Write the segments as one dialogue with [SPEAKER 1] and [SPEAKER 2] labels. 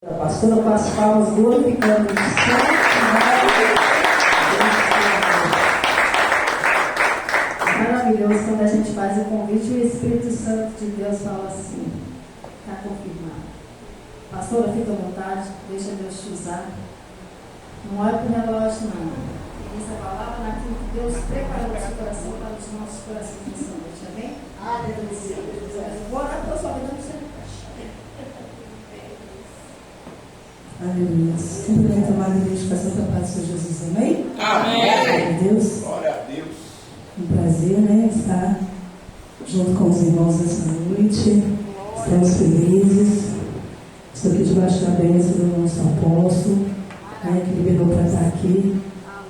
[SPEAKER 1] A pastora com as palmas glorificando o Senhor. Maravilhoso quando a gente faz o convite e o Espírito Santo de Deus fala assim: está confirmado. Pastora, fica à vontade, deixa Deus te usar. Não olhe para o relógio, não. Essa palavra naquilo que Deus preparou no seu coração para os nossos corações nessa noite, amém? Aleluia. Vou orar pela sua vida no Senhor.
[SPEAKER 2] Aleluia. Cumprimento a amada igreja com a santa paz do Senhor Jesus, amém?
[SPEAKER 3] Amém.
[SPEAKER 2] Glória a Deus.
[SPEAKER 3] Glória a Deus.
[SPEAKER 2] Um prazer, né, estar junto com os irmãos essa noite. Estamos felizes. Estou aqui debaixo da bênção do nosso apóstolo, né, que liberou para estar aqui.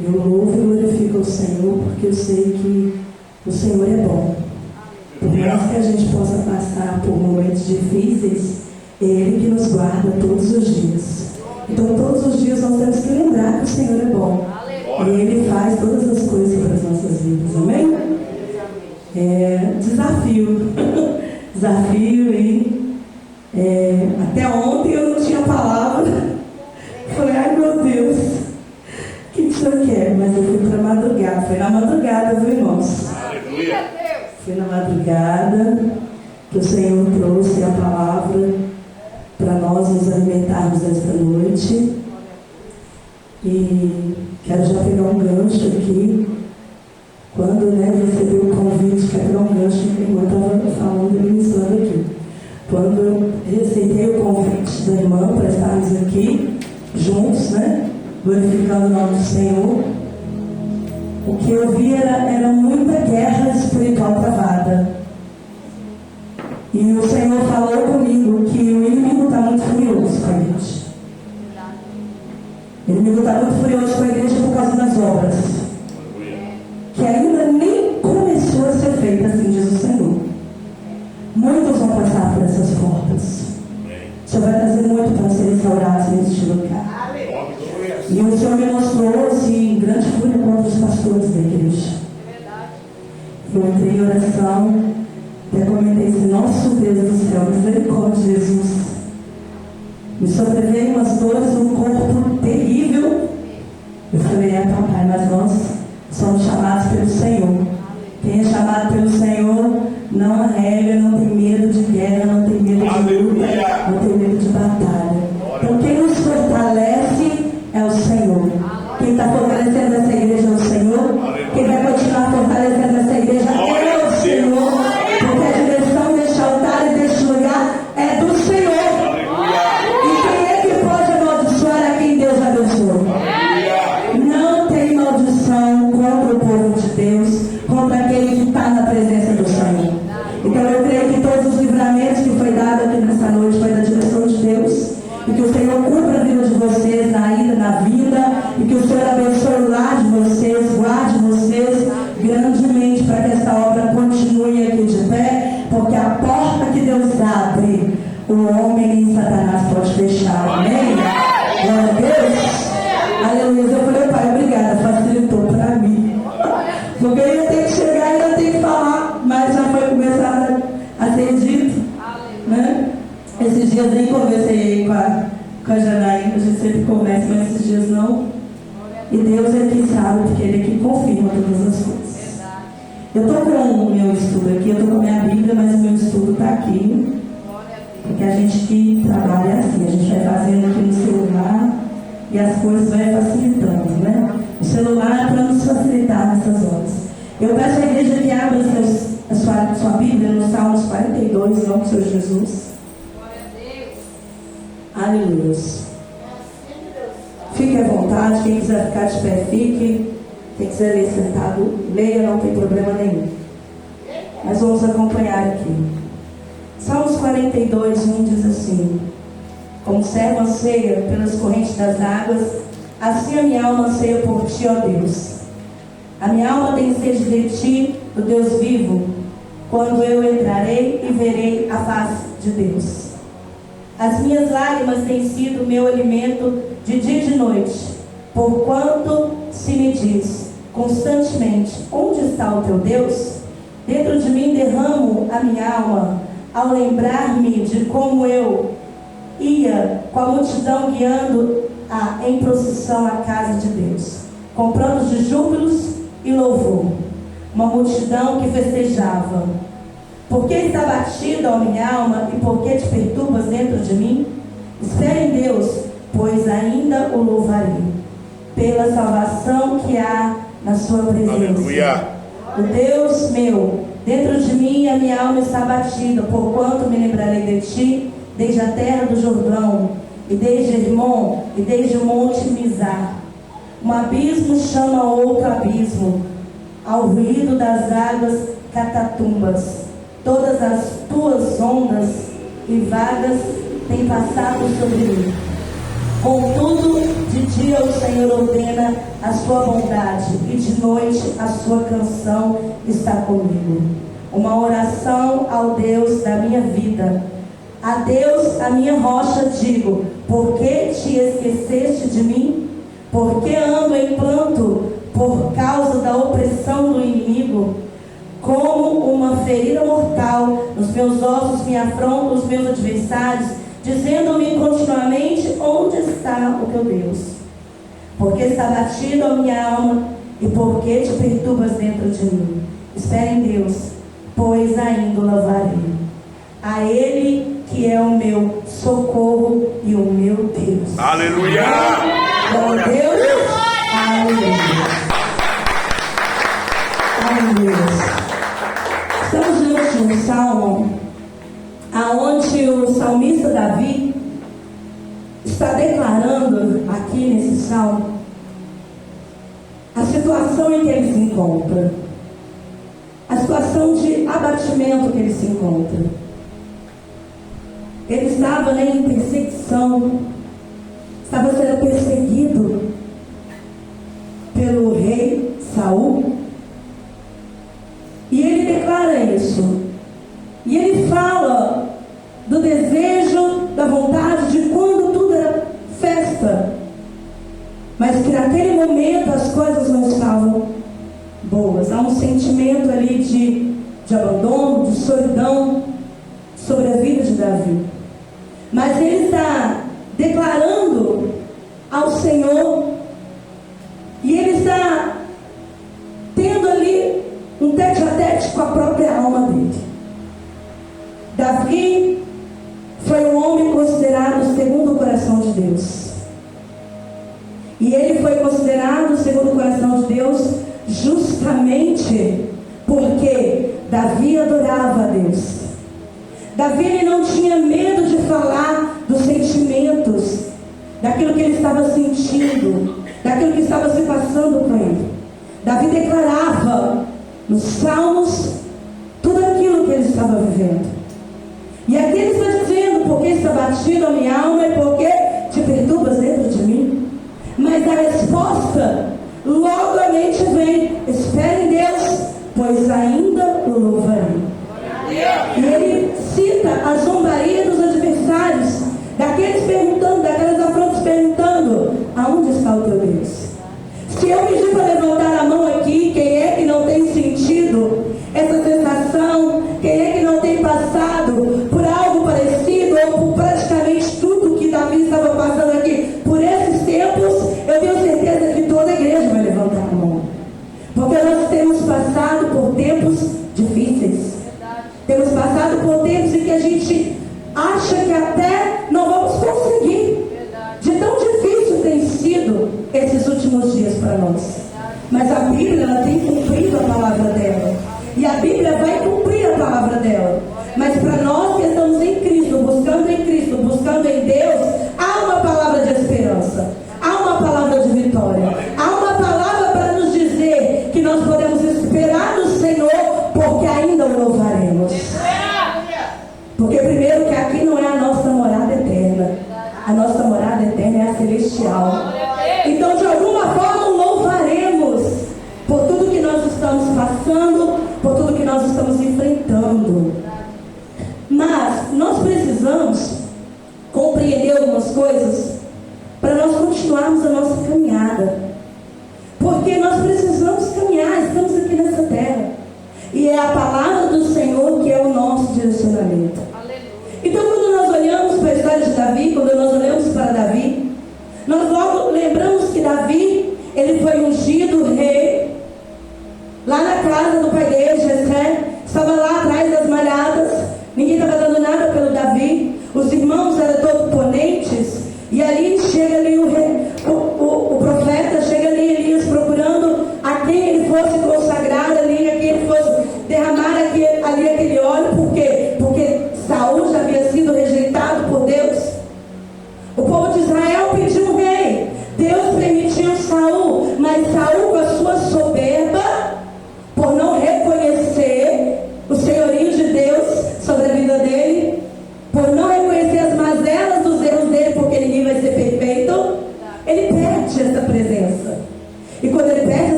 [SPEAKER 2] Eu louvo e glorifico o Senhor, porque eu sei que o Senhor é bom. Por mais que a gente possa passar por momentos difíceis, é Ele que nos guarda todos os dias. Então, todos os dias nós temos que lembrar que o Senhor é bom. E Ele faz todas as coisas para as nossas vidas. Amém? Desafio. Desafio e até ontem eu não tinha palavra. Falei, ai meu Deus, o que o Senhor quer? Mas eu fui para a madrugada. Foi na madrugada, viu, irmãos?
[SPEAKER 3] Aleluia.
[SPEAKER 2] Foi na madrugada que o Senhor trouxe a palavra para nós nos alimentarmos esta noite. E quero já pegar um gancho aqui. Quando recebi o convite, quero pegar um gancho que a irmã estava falando e ministrando aqui. Quando eu recebi o convite da irmã para estarmos aqui juntos, glorificando o nome do Senhor, o que eu vi era muita guerra espiritual travada. E o Senhor falou comigo que o inimigo está muito furioso com a igreja. O inimigo está muito furioso com a igreja por causa das obras. Que ainda nem começou a ser feita, assim diz o Senhor. Muitos vão passar por essas portas. O Senhor vai trazer muito para ser restaurado neste lugar. E o Senhor me mostrou assim, grande fúria contra os pastores da igreja. Eu entrei em oração. Até comentei assim, nosso Deus do céu, misericórdia de Jesus. Me sobreveio umas dores no corpo terrível. Eu falei, papai, mas nós somos chamados pelo Senhor. Quem é chamado pelo Senhor não arrega, não tem medo de guerra, não tem medo de luta, não tem medo de batalha. Então quem nos fortalece é o Senhor. Quem está fortalecendo essa igreja é o Senhor. Quem vai continuar fortalecendo essa igreja é o Senhor. Porque a direção deste altar e deste lugar é do Senhor. E quem é que pode amaldiçoar a quem Deus abençoou? Não tem maldição contra o povo de Deus, contra aquele que está na presença do Senhor. Então eu creio que todos os livramentos que foi dado aqui nessa noite foi da direção de Deus. E que o Senhor cumpra a vida de vocês na ida, na vinda. E que o Senhor abençoe o lar de vocês, guarde vocês grandemente para que essa obra continue aqui de pé. Porque a porta que Deus abre, o homem e Satanás pode fechar. Amém? Glória a Deus. Aleluia. Eu falei, pai, obrigada, facilitou para mim. Porque eu ia ter que chegar e ia ter que falar. Mas já foi começar a ser dito. Esses dias nem conversei com a Janaína, a gente sempre conversa, mas esses dias não. E Deus é quem sabe, porque Ele é quem confirma todas as coisas. Eu estou com o meu estudo aqui, eu estou com a minha Bíblia, mas o meu estudo está aqui. Porque a gente que trabalha assim, a gente vai fazendo aqui no celular e as coisas vai facilitando, O celular é para nos facilitar nessas horas. Eu peço à igreja que abra a sua Bíblia no Salmos 42, em nome do Senhor Jesus. Aleluia. Fique à vontade, quem quiser ficar de pé, fique. Quem quiser ler sentado, leia, não tem problema nenhum. Mas vamos acompanhar aqui. Salmos 42, 1 diz assim: como o servo anseia pelas correntes das águas, assim a minha alma anseia por ti, ó Deus. A minha alma tem sede de ti, do Deus vivo, quando eu entrarei e verei a face de Deus. As minhas lágrimas têm sido meu alimento de dia e de noite, porquanto se me diz constantemente, onde está o teu Deus? Dentro de mim derramo a minha alma, ao lembrar-me de como eu ia com a multidão guiando em procissão à casa de Deus, com prantos de júbilos e louvor. Uma multidão que festejava. Por que está batida a minha alma e por que te perturbas dentro de mim? Espere em Deus, pois ainda o louvarei, pela salvação que há na sua presença.
[SPEAKER 3] Aleluia.
[SPEAKER 2] O Deus meu, dentro de mim a minha alma está batida, porquanto me lembrarei de ti, desde a terra do Jordão, e desde Hermon, e desde o monte Mizar. Um abismo chama outro abismo, ao ruído das águas catatumbas. Todas as tuas ondas e vagas têm passado sobre mim. Contudo, de dia o Senhor ordena a sua bondade, e de noite a sua canção está comigo. Uma oração ao Deus da minha vida. A Deus, a minha rocha, digo: por que te esqueceste de mim? Por que ando em pranto por causa da opressão do inimigo? Como uma ferida mortal, nos meus ossos me afrontam os meus adversários, dizendo-me continuamente: onde está o teu Deus? Porque está batida a minha alma, e por que te perturbas dentro de mim? Espere em Deus, pois ainda o louvarei. A Ele que é o meu socorro e o meu Deus.
[SPEAKER 3] Aleluia!
[SPEAKER 2] Glória a Deus. Aleluia. Aleluia. Estamos diante de um salmo aonde o salmista Davi está declarando aqui nesse salmo a situação em que ele se encontra, a situação de abatimento que ele se encontra. Ele estava em perseguição, estava sendo perseguido pelo rei Saul. E ele declara isso. E ele fala do desejo, da vontade de quando tudo era festa. Mas que naquele momento as coisas não estavam boas. Há um sentimento ali de abandono, de solidão sobre a vida de Davi. Mas ele está declarando ao Senhor. E ele está tendo ali um tete-a-tete com a própria alma dele. Davi foi um homem considerado segundo o coração de Deus. E ele foi considerado segundo o coração de Deus justamente porque Davi adorava a Deus. Davi ele não tinha medo de falar dos sentimentos, daquilo que ele estava sentindo, daquilo que estava se passando com ele. Davi declarava nos salmos tudo aquilo que ele estava vivendo. E aqui ele está dizendo: porque está batido a minha alma e porque te perturbas dentro de mim. Mas a resposta logo a mente vem: espere em Deus, pois ainda o louvarei. E ele cita a zombaria dos adversários, daqueles perguntando, daquelas afrontas perguntando: aonde está o teu Deus? Se eu pedir para levantar a mão aqui, quem é que não tem sentido essa sensação? Quem é que não tem passado por algo parecido ou por praticamente tudo que Davi estava passando aqui por esses tempos? Eu tenho certeza que toda a igreja vai levantar a mão, porque nós temos passado por tempos difíceis. Temos passado por tempos em que a gente acha que até não vamos conseguir. De tão difícil tem sido esses últimos dias para nós. Mas a Bíblia ela tem cumprido a palavra dela. E a Bíblia vai cumprir a palavra dela. Mas para nós que estamos em Cristo, buscando em Deus, há uma palavra de esperança. Há uma palavra de vitória. Há uma palavra para nos dizer que nós podemos esperar no Senhor, porque ainda o louvaremos. Porque primeiro que aqui não é a nossa morada eterna. A nossa morada eterna é a celestial. Então de alguma forma louvaremos por tudo que nós estamos passando, por tudo que nós estamos enfrentando. Mas nós precisamos compreender algumas coisas para nós continuarmos a nossa caminhada. Porque nós precisamos caminhar, estamos aqui nessa terra. E é a palavra do Senhor que é o nosso direcionamento. Então quando nós olhamos para a história de Davi,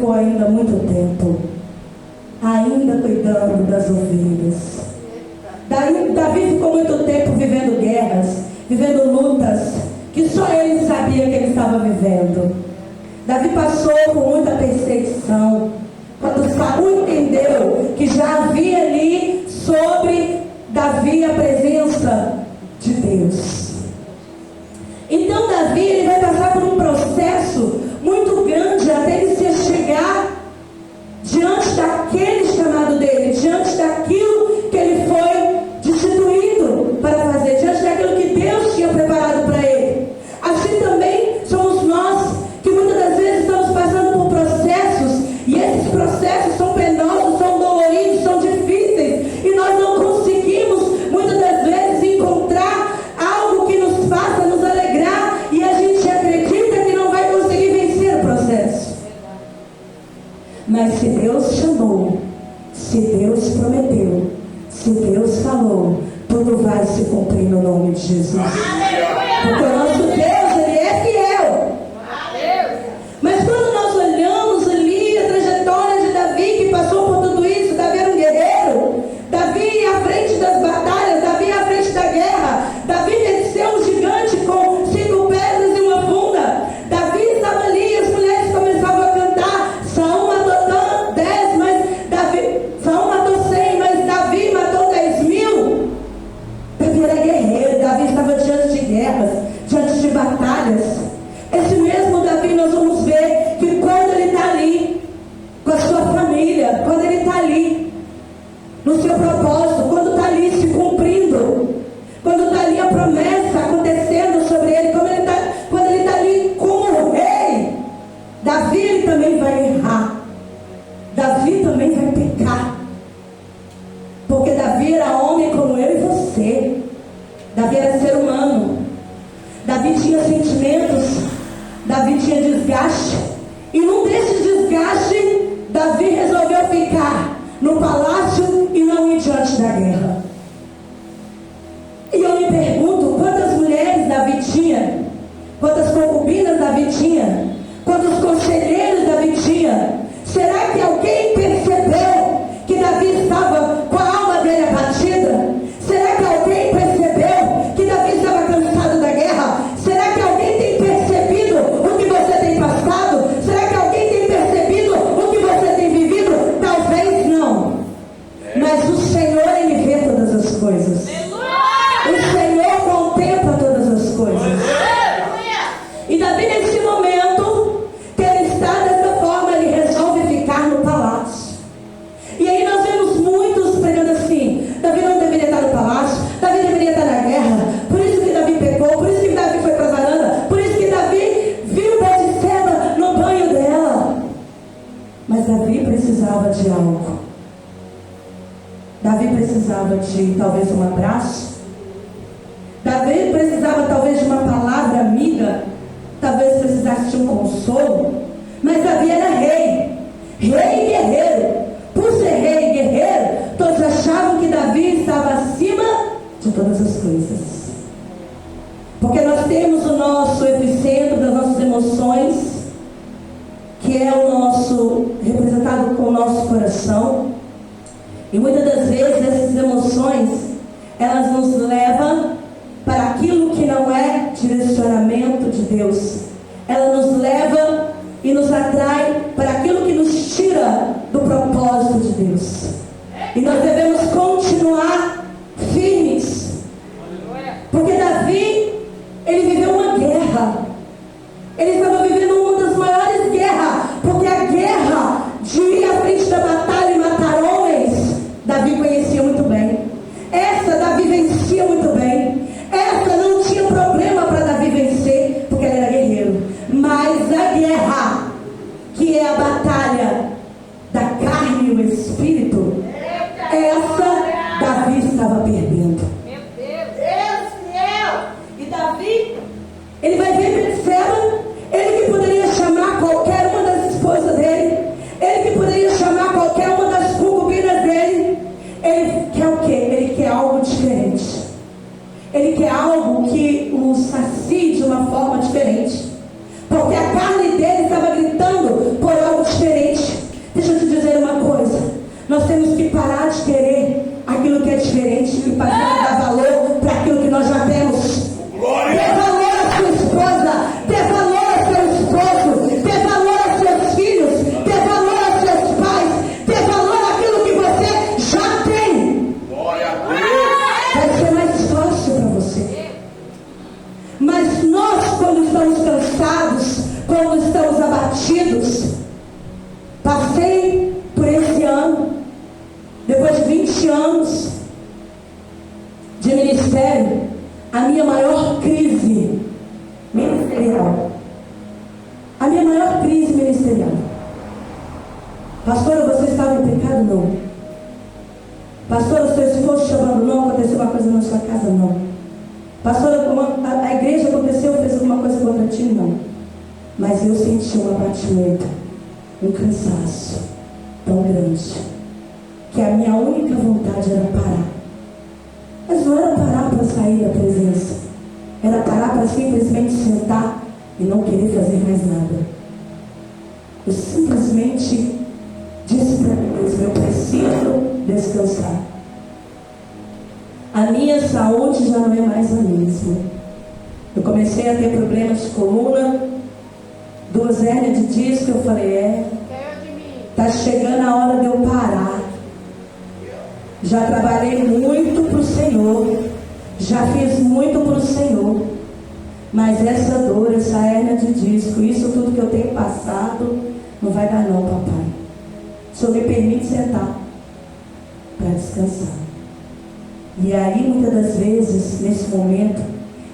[SPEAKER 2] ficou ainda muito tempo, ainda cuidando das ovelhas. Davi ficou muito tempo vivendo guerras, vivendo lutas, que só ele sabia que ele estava vivendo. Davi passou por muita perseguição. Quando Saul entendeu que já havia ali sobre Davi a presença de Deus. Então Davi ele vai passar por um processo muito grande até ele se chegar diante daquele chamado dele, diante daquilo que ele foi destituído para fazer, diante daquilo que Deus tinha preparado para ele. Assim também somos nós, que muitas das vezes estamos passando por processos, e esses processos são penosos, são doloridos, são difíceis, e nós não conseguimos muitas das vezes encontrar algo que nos faça nos alegrar, e a gente acredita que não vai conseguir vencer o processo. Mas se Deus chamou, se Deus prometeu, se Deus falou, tudo vai se cumprir no nome de Jesus. Porque o nosso Deus, Ele é fiel. Mas quando nós olhamos ali a trajetória de Davi, que passou por tudo isso, Davi era um guerreiro, Davi à frente das batalhas, Davi à frente da guerra, Davi venceu um gigante com 5 pedras e uma funda, Davi estava ali e as mulheres começavam a cantar, Saul matou 10, mas Saul matou 100, mas Davi matou 10.000. Davi era guerreiro, Davi estava diante de guerras, diante de batalhas. Esse mesmo Davi, nós vamos ver que quando ele está ali com a sua família, quando ele está ali no seu propósito, quando está ali se cumprindo, quando está ali a promessa acontecendo sobre ele, quando ele está ali como rei, Davi ele também vai errar, Davi também vai pecar, porque Davi era homem como eu e você, Davi era ser humano, Davi tinha sentimentos, Davi tinha desgaste, e num desses desgastes, Davi resolveu ficar no palácio e não ir diante da guerra. E eu me pergunto, quantas mulheres Davi tinha? Quantas concubinas Davi tinha? Quantos conselheiros Davi tinha? Será que alguém percebeu que Davi estava com a alma dele abatida? Será que alguém percebeu que Davi estava cansado da guerra? Será que alguém tem percebido o que você tem passado? Será que alguém tem percebido o que você tem vivido? Talvez não. Mas o Senhor, Ele vê todas as coisas. O Senhor contempla todas as coisas. E Davi, nesse momento que ele está dessa forma, ele resolve ficar no palácio. E aí nós vemos muitos pregando assim: Davi não deveria estar no palácio, Davi deveria estar na guerra, por isso que Davi pecou, por isso que Davi foi para a varanda, por isso que Davi viu Betseba no banho dela. Mas Davi precisava de algo. Davi precisava de talvez um abraço. Davi precisava talvez de uma palavra amiga. Talvez precisasse de um consolo. Mas Davi era rei e guerreiro. Por ser rei e guerreiro, todos achavam que Davi estava acima de todas as coisas. Porque nós temos o nosso epicentro das nossas emoções, que é o nosso, representado com o nosso coração. E muitas das vezes essas emoções, elas nos levam para aquilo que não é direcionamento de Deus. Ela nos leva e nos atrai para aquilo que nos tira do propósito de Deus. E nós devemos continuar firmes. Porque Davi, ele viveu uma guerra. Ele estava vivendo uma das maiores guerras. Porque a guerra de ir à frente da batalha e matar homens, Davi conhecia muito bem. Essa Davi vencia muito bem. Essa não tinha problema para Davi vencer, porque ele era guerreiro. Mas a guerra, que é a batalha da carne e o espírito, essa Davi estava perdendo.
[SPEAKER 3] Meu Deus,
[SPEAKER 2] E Davi, ele vai ver Betseba, ele que poderia chamar qualquer uma das esposas dele, ele que poderia chamar qualquer uma das concubinas dele. Ele quer o quê? Ele quer algo diferente. Ele quer algo que o sacie de uma forma diferente. Porque a carne dele estava gritando por algo diferente. temos que parar de querer aquilo que é diferente e passar a dar valor para aquilo que nós já temos. Dê valor à sua esposa, dê valor ao seu esposo, dê valor aos seus filhos, dê valor aos seus pais, dê valor àquilo que você já tem. Vai ser mais fácil para você. Mas nós, quando estamos cansados, quando estamos abatidos, passei por esse ano, depois de 20 anos de ministério, a minha maior crise ministerial. A minha maior crise ministerial. Pastora, você estava em pecado? Não. Pastora, seu esposo te abandonou? Aconteceu uma coisa na sua casa? Não. Pastora, a igreja aconteceu, fez alguma coisa contra ti? Não. Mas eu senti um abatimento, um cansaço tão grande, que a minha única vontade era parar. Mas não era parar para sair da presença, era parar para simplesmente sentar e não querer fazer mais nada. Eu simplesmente disse para mim mesmo: eu preciso descansar. A minha saúde já não é mais a mesma. Eu comecei a ter problemas de coluna, 2 hérnias de disco. Eu falei: está chegando a hora de eu parar. Já trabalhei muito para o Senhor, já fiz muito para o Senhor, mas essa dor, essa hérnia de disco, isso tudo que eu tenho passado, não vai dar não, papai. O Senhor me permite sentar para descansar. E aí, muitas das vezes, nesse momento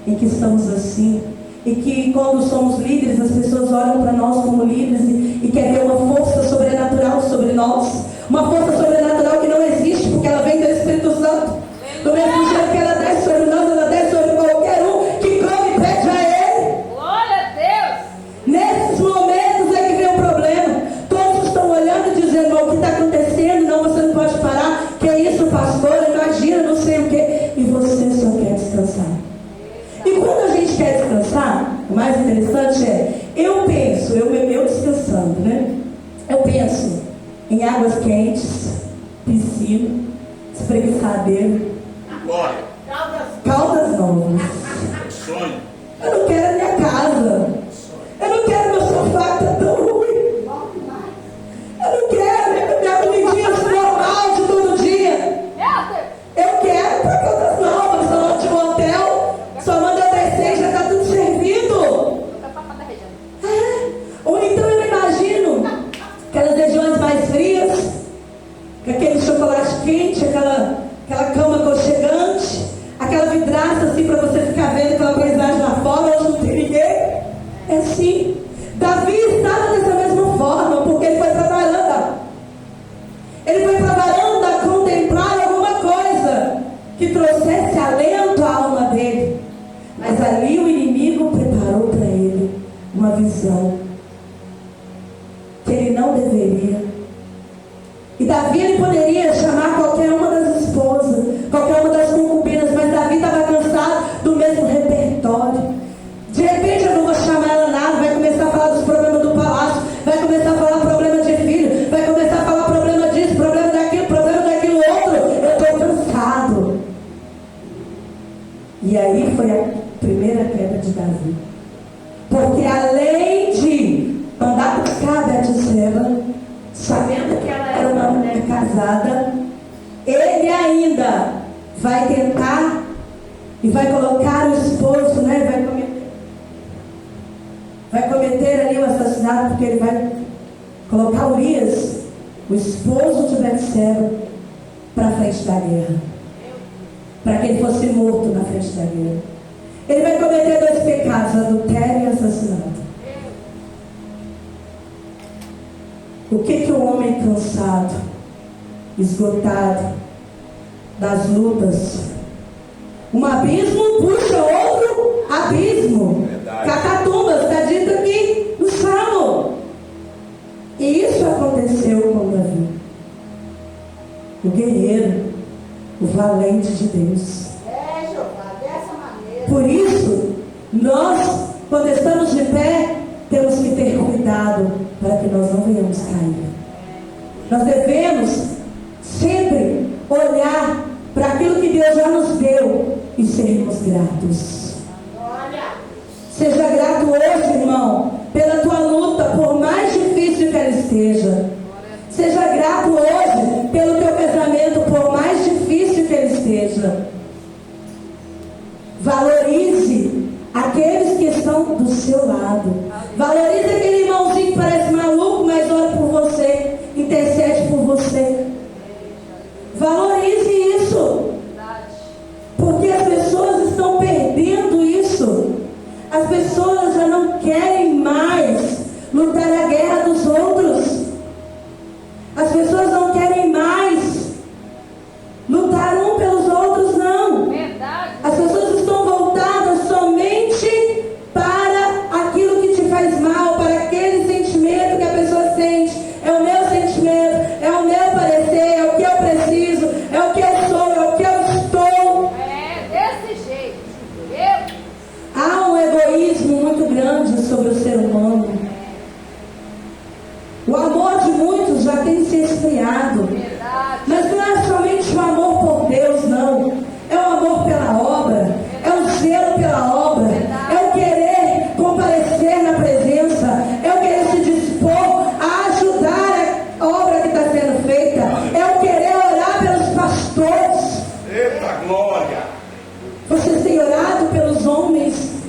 [SPEAKER 2] em que estamos assim, e que quando somos líderes, as pessoas olham para nós como líderes e querem ver uma força sobrenatural sobre nós, uma força sobrenatural que não existe, porque ela vem do Espírito Santo. Do mesmo jeito que ela desce sobre nós, ela desce sobre qualquer um que come e pede a Ele.
[SPEAKER 3] Glória a Deus.
[SPEAKER 2] Nesses momentos é que vem o problema. Todos estão olhando e dizendo: o que está acontecendo? Não, você não pode parar. Que é isso, pastor? Imagina, não sei o quê. E você só quer descansar. E quando a gente quer descansar, o mais interessante é, eu penso, eu descansando, né? Eu penso em águas quentes, piscina, espreguiçadeiro, Caldas Novas. Eu não quero a minha casa. Eu não quero meu sofá que tá tão ruim. Eu não quero minha comidinha normal de todo dia. Eu quero para Caldas Novas, salão de motel. Só manda eu descer, já está tudo servido. Ou então eu imagino aquelas regiões mais frias, com aquele chocolate quente, aquela cama aconchegante, aquela vidraça assim para você ficar vendo aquela paisagem lá fora, onde não tem ninguém. É assim. Davi estava dessa mesma forma, porque ele foi para a varanda. Ele foi para a varanda contemplar alguma coisa que trouxesse alento à alma dele. Mas ali o inimigo preparou para ele uma visão que ele não deveria. E Davi, ele poderia chamar qualquer uma das esposas, qualquer uma das concubinas, mas Davi estava cansado do mesmo repertório. De repente eu não vou chamar ela nada, vai começar a falar dos problemas do palácio, vai começar a falar problema de filho, vai começar a falar problema disso, problema daquilo outro. Eu estou cansado. E aí foi a primeira queda de Davi. Porque além de mandar buscar a Betseba, sabendo que ela era uma mulher casada, ele ainda vai tentar e vai colocar o esposo, né? Vai cometer ali o assassinato, porque ele vai colocar Urias, o esposo de Betseba, para a frente da guerra, para que ele fosse morto na frente da guerra. Ele vai cometer 2 pecados: adultério e assassinato. O que o homem cansado, esgotado das lutas, um abismo puxa outro abismo. Catatumba, está dito aqui no Salmo. E isso aconteceu com Davi, o guerreiro, o valente de Deus.
[SPEAKER 3] Jeová, dessa maneira.
[SPEAKER 2] Por isso, nós, quando estamos de pé, temos que ter cuidado para que nós não venhamos cair. Nós devemos Sempre olhar para aquilo que Deus já nos deu e sermos gratos. Seja grato hoje, irmão, pela tua luta, por mais difícil que ela esteja. Seja grato hoje pelo teu casamento, por mais difícil que ele esteja. Valorize aqueles que estão do seu lado. Valorize aquele irmãozinho que parece maluco, mas ora por você, intercede por você. Valorize isso. Porque as pessoas estão perdendo isso. As pessoas já não querem mais lutar a guerra dos outros. As pessoas não querem mais lutar um pelos outros, não.
[SPEAKER 3] Verdade.
[SPEAKER 2] As pessoas estão voltadas somente para aquilo que te faz mal, para aquele sentimento que a pessoa sente. É o meu sentimento, é o meu parecer, é o que eu preciso, é o que eu sou, é o que eu estou.
[SPEAKER 3] É desse jeito.
[SPEAKER 2] Há um egoísmo muito grande sobre o ser humano. O amor de muitos já tem se esfriado.
[SPEAKER 3] Verdade.
[SPEAKER 2] Mas não é somente o amor por Deus, não. É o amor pela obra. É o zelo pela obra. É o querer comparecer na presença. É o querer se dispor a ajudar a obra que está sendo feita. É o querer orar pelos pastores.
[SPEAKER 4] Eita glória!
[SPEAKER 2] Vocês têm orado pelos homens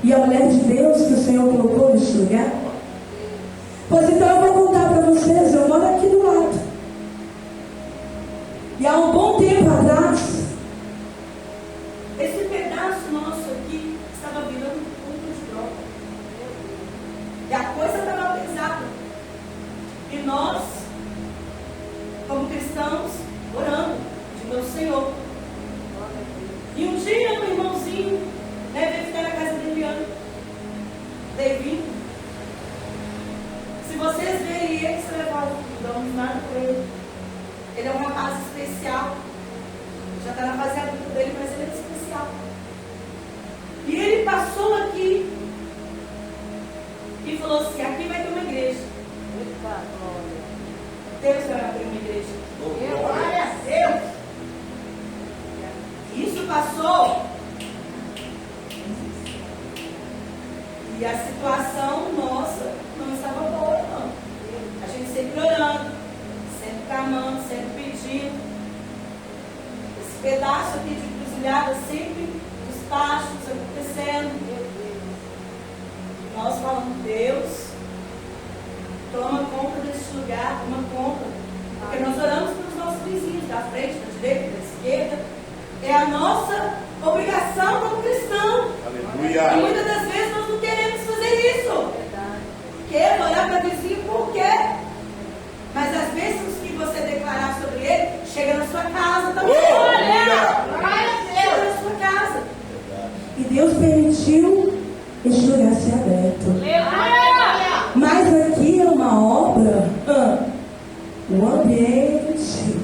[SPEAKER 2] e a mulher de Deus que o Senhor colocou neste lugar? Pois então eu vou contar para vocês, eu moro aqui do lado. E há um bom tempo atrás, esse pedaço nosso aqui estava virando um ponto de droga. E a coisa estava pesada. E nós, como cristãos, orando de meu Senhor. E um dia um irmãozinho, veio ficar na casa de Eliane, Davi. Se vocês verem ele, você vai falar, não damos nada por ele. Ele é um rapaz especial. Já está na fase adulta dele, mas ele é especial. E ele passou aqui e falou assim, aqui vai ter uma igreja. Deus vai abrir uma igreja. Glória a Deus. Isso passou. E a situação nossa não estava boa, não. A gente sempre orando, sempre clamando, sempre pedindo. Esse pedaço aqui de cruzilhada, sempre os pastos acontecendo. Nós falando, Deus, toma conta desse lugar, toma conta. Porque nós oramos pelos nossos vizinhos, da frente, da direita, da esquerda. É a nossa obrigação como cristão.
[SPEAKER 4] Aleluia.
[SPEAKER 2] E muitas das vezes nós não queremos fazer isso. Quer orar para o vizinho por quê? Mas as bênçãos que você declarar sobre ele, chega na sua casa também. Chega na sua casa. E Deus permitiu este lugar ser aberto. Mas aqui é uma obra, o ambiente,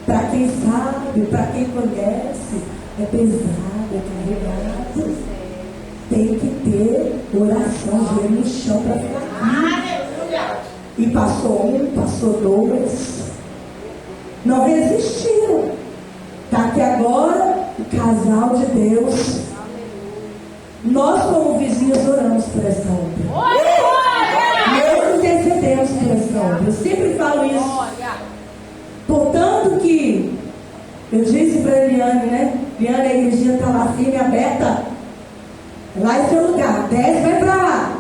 [SPEAKER 2] para quem sabe, para quem conhece, é pesado, é carregado. Tem que ter oração, joelho no chão para ficar. E passou um, passou dois. Não resistiram. Está aqui agora o casal de Deus. Nós, como vizinhos, oramos por essa obra. Nós intercedemos por essa obra. Eu sempre falo isso. Portanto que eu disse para a Eliane, né? Eliane, a igrejinha está lá firme, aberta. Lá é seu lugar. Desce, vai para lá.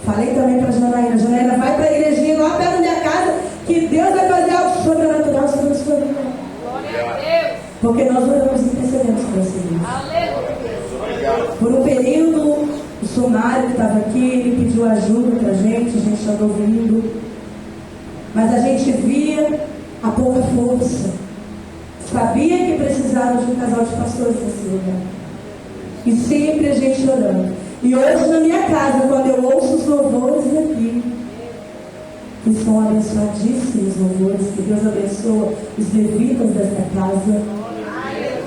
[SPEAKER 2] Falei também para a Janaína. Janaína, vai para a igrejinha lá perto da minha casa, que Deus vai fazer algo sobrenatural sobre a sua vida.
[SPEAKER 3] Glória a Deus.
[SPEAKER 2] Porque nós oramos e intercedemos por essa igreja.
[SPEAKER 3] Aleluia.
[SPEAKER 2] Por um período, o Sumário que estava aqui, ele pediu ajuda para a gente andou vindo. Mas a gente via a pouca força. Sabia que precisava de um casal de pastores nesse lugar. E sempre a gente orando. E hoje na minha casa, quando eu ouço os louvores aqui, que são abençoadíssimos louvores, que Deus abençoa os levitas desta casa,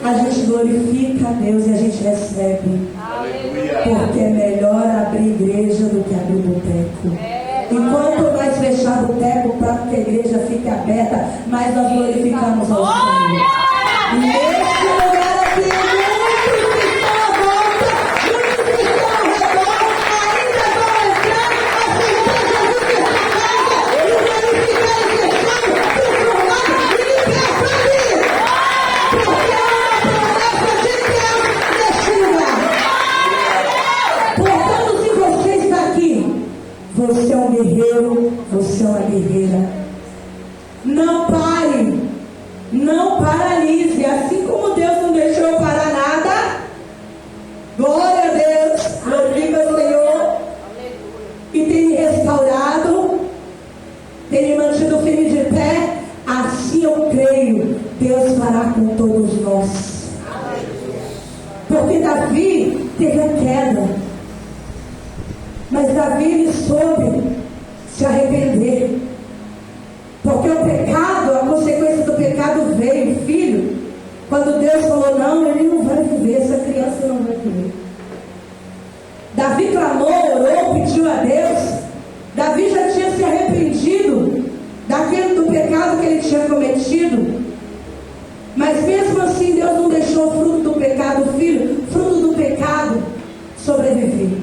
[SPEAKER 2] a gente glorifica a Deus e a gente recebe. Porque é melhor abrir igreja do que abrir boteco. E quanto mais fechar boteco para que a igreja fique aberta, mas nós glorificamos ao Senhor. E esse lugar aqui, muitos que estão à volta, muitos que estão ao redor, ainda vão entrar, aceitar Jesus nessa casa e glorificar esse estado, transformar e libertar ali. Porque há uma promessa de Deus neste lugar. Portanto, se você está aqui, você é um guerreiro, você é uma guerreira. Não pare, não paralise. Assim como Deus não deixou eu parar nada, glória a Deus, glorifica o Senhor, e tem me restaurado, tem me mantido firme de pé. Assim eu creio, Deus fará com todos nós. Porque Davi teve a queda, mas Davi ele soube se arrepender. Porque o pecado, a consequência do pecado veio, filho. Quando Deus falou, não, ele não vai viver, essa criança não vai viver. Davi clamou, orou, pediu a Deus. Davi já tinha se arrependido do pecado que ele tinha cometido. Mas mesmo assim Deus não deixou o fruto do pecado, filho, fruto do pecado, sobreviver.